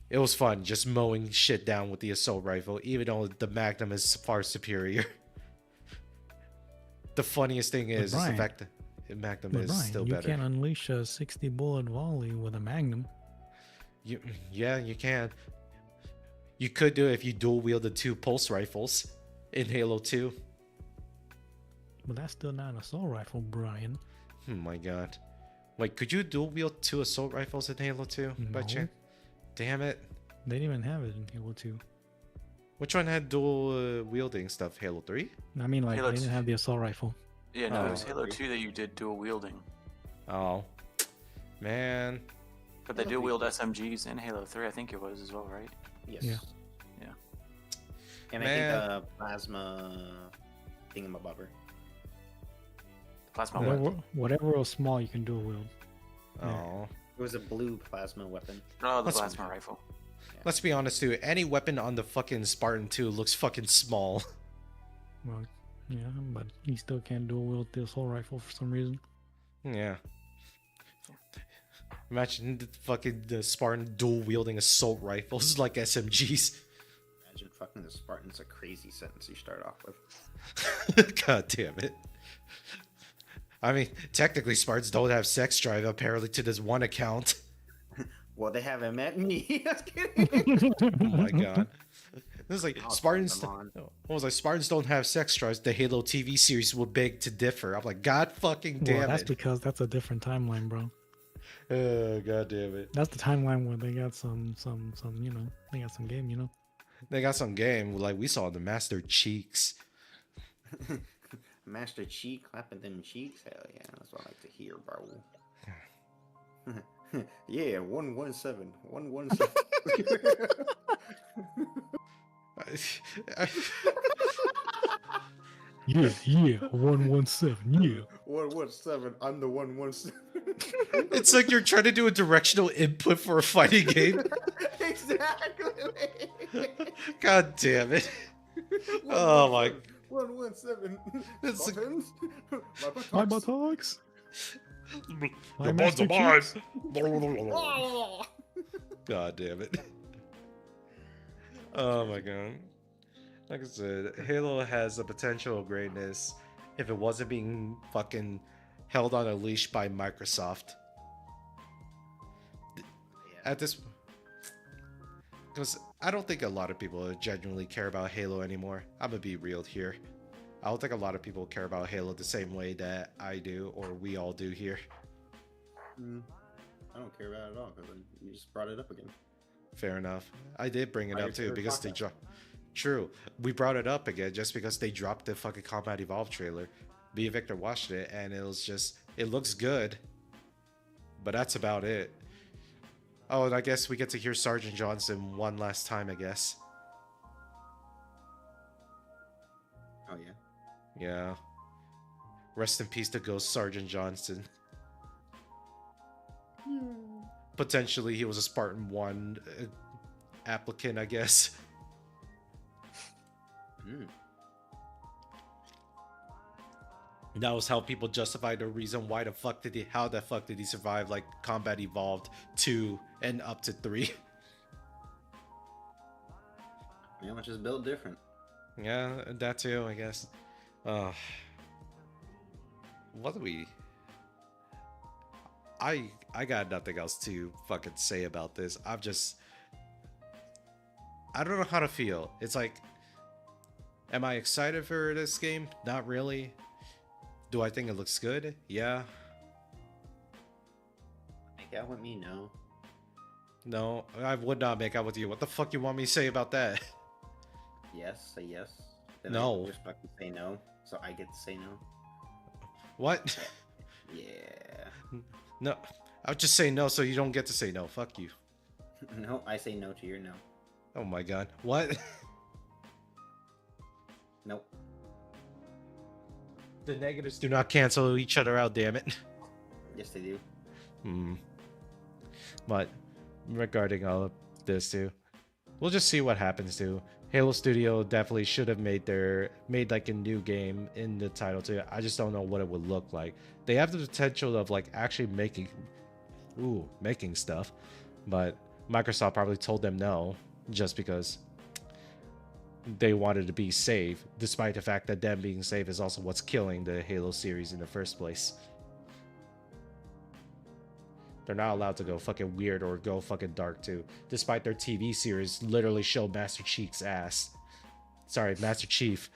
It was fun just mowing shit down with the assault rifle, even though the Magnum is far superior. The funniest thing is the fact that Magnum is Brian, still you better. can't unleash a 60 bullet volley with a Magnum. Yeah, you can. You could do it if you dual wield the 2 pulse rifles in Halo 2. But that's still not an assault rifle, Brian. Oh my god. Wait, could you dual wield 2 assault rifles in Halo 2 by No. chance? Damn it. They didn't even have it in Halo 2. Which one had dual wielding stuff? Halo 3? I mean, like, Halo they didn't have the assault rifle. Yeah, no, it was Oh. Halo 2 that you did dual wielding. Oh. Man. But they Halo dual 3. wield SMGs in Halo 3, I think it was as well, right? Yes. Yeah. Yeah. And Man. I think the plasma thingamabobber. Plasma Whatever, weapon. whatever was small, you can dual wield. Yeah. Oh. It was a blue plasma weapon. No, the Let's- plasma rifle. Let's be honest too. Any weapon on the fucking Spartan 2 looks fucking small. Well, yeah, but you still can't dual wield the assault rifle for some reason. Yeah. Imagine the Spartan dual wielding assault rifles like SMGs. Imagine fucking the Spartan's a crazy sentence you start off with. God damn it. I mean, technically Spartans don't have sex drive apparently to this one account. Well, they haven't met me. Just kidding. Oh my god. This is like I'll Spartans. turn them on. I was like, Spartans don't have sex drives. The Halo TV series would beg to differ. I'm like, God fucking Well, damn that's it. because that's a different timeline, bro. Oh god damn it. That's the timeline where they got some, you know, they got some game, you know. They got some game like we saw the Master Cheeks. Master Cheek clapping them cheeks. Hell yeah, that's what I like to hear, bro. Yeah, 117. 117. Yeah, 117, yeah. 117. I'm the 117. It's like you're trying to do a directional input for a fighting game. Exactly. God damn it. Oh my. 117. It's like- Buttons. My buttocks. The My buttons master are mine. cheeks. Oh. God damn it. Oh my god. Like I said, Halo has the potential of greatness if it wasn't being fucking held on a leash by Microsoft. At this, because I don't think a lot of people genuinely care about Halo anymore. I'm gonna be real here. I don't think a lot of people care about Halo the same way that I do or we all do here. I don't care about it at all because you just brought it up again. Fair enough. I did bring it Why up you're too still because they talking? dropped. True, we brought it up again just because they dropped the fucking Combat Evolved trailer. Me and Victor watched it and it was just, it looks good, but that's about it. Oh, and I guess we get to hear Sergeant Johnson one last time, I guess. Oh yeah. Yeah. Rest in peace to Ghost Sergeant Johnson. Potentially, he was a Spartan 1 applicant, I guess. That was how people justified the reason why the fuck did he, how the fuck did he survive like Combat Evolved 2 and up to 3. Yeah, which is built different. Yeah, that too, I guess. What do we? I got nothing else to fucking say about this. I don't know how to feel. It's like, am I excited for this game? Not really. Do I think it looks good? Yeah. Make out with me, no. No, I would not make out with you. What the fuck you want me to say about that? Yes, say yes. Then No. I just fucking say no, so I get to say no. What? Yeah. No, I would just say no so you don't get to say no. Fuck you. No, I say no to your no. Oh my god. What? Nope. The negatives do not cancel each other out, damn it. Yes, they do. But regarding all of this too, we'll just see what happens too. Halo Studio definitely should have made like a new game in the title too. I just don't know what it would look like. They have the potential of like actually making stuff, but Microsoft probably told them no just because they wanted to be safe, despite the fact that them being safe is also what's killing the Halo series in the first place. They're not allowed to go fucking weird or go fucking dark too. Despite their TV series literally show Master Chief's ass. Sorry, Master Chief.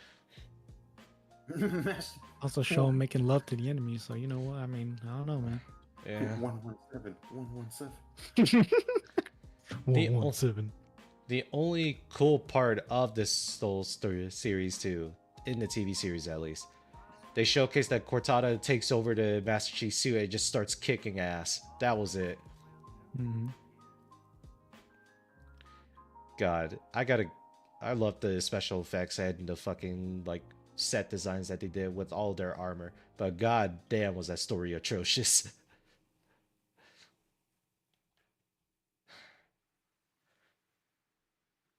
Also show him making love to the enemy. So you know what? I mean, I don't know, man. Yeah. 117. 117. The 117. The only cool part of this whole story series too, in the TV series at least, they showcased that Cortana takes over the Master Chief suit and just starts kicking ass. That was it. Mm-hmm. God, I love the special effects and the fucking like set designs that they did with all their armor. But god damn, was that story atrocious.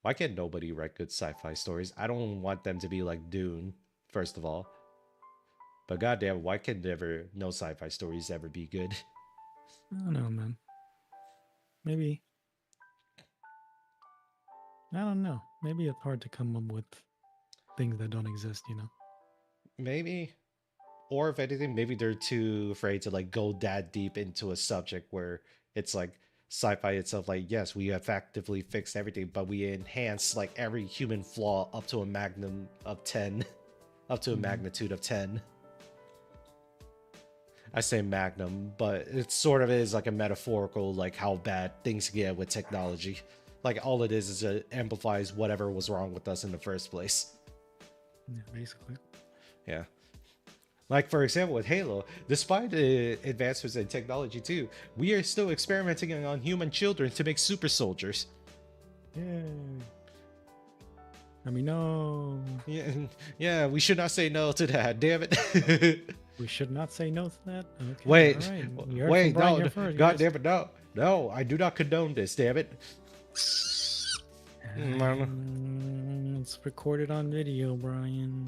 Why can't nobody write good sci-fi stories? I don't want them to be like Dune, first of all. But goddamn, why can never no sci-fi stories ever be good? I don't know, man. Maybe. I don't know. Maybe it's hard to come up with things that don't exist, you know? Maybe. Or if anything, maybe they're too afraid to like go that deep into a subject where it's like sci-fi itself, like, yes, we effectively fixed everything, but we enhance like every human flaw up to a magnum of 10. Up to a magnitude of 10. I say magnum, but it sort of is like a metaphorical, like how bad things get with technology. Like all it is it amplifies whatever was wrong with us in the first place. Yeah, basically. Yeah. Like for example with Halo, despite the advancements in technology too, we are still experimenting on human children to make super soldiers. Yay. I mean, no. Yeah, we should not say no to that, damn it. We should not say no to that. Okay, Wait, all right. wait, no, first, god damn it, no. No, I do not condone this, damn it. It's recorded on video, Brian.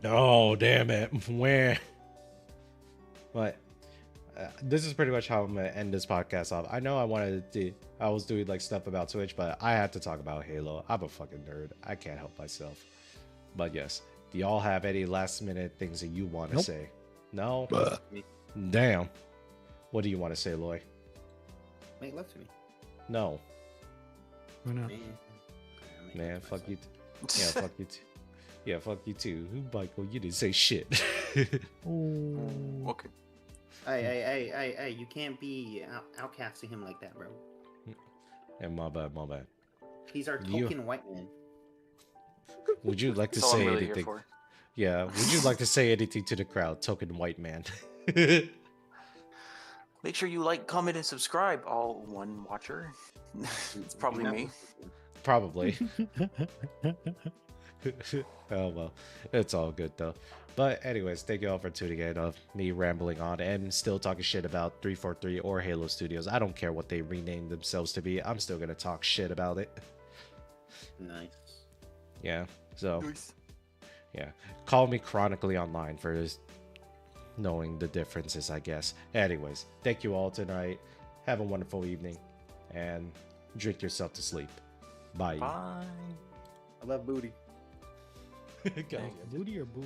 No, damn it. Where? But this is pretty much how I'm gonna end this podcast off. I know I was doing like stuff about Twitch, but I had to talk about Halo. I'm a fucking nerd. I can't help myself. But yes, do y'all have any last minute things that you want to Nope. say? No? Damn. What do you want to say, Loy? Make love to me. No. Why not? Man, fuck you. Yeah, fuck you too. Yeah, fuck you too. Michael, you didn't say shit. Ooh. Okay. Hey, you can't be outcasting him like that, bro. And my bad. He's our token white man. Would you like to That's all I'm say really here anything? for. Yeah, would you like to say anything to the crowd, token white man? Make sure you like, comment, and subscribe, all one watcher. It's probably me. Probably. Oh well, it's all good though. But anyways, thank you all for tuning in of me rambling on and still talking shit about 343 or Halo Studios. I don't care what they renamed themselves to be. I'm still gonna talk shit about it. Nice. Yeah. So yeah, call me chronically online for this, knowing the differences, I guess. Anyways, thank you all tonight. Have a wonderful evening and drink yourself to sleep. Bye. Bye. I love booty. God. Booty or buoy?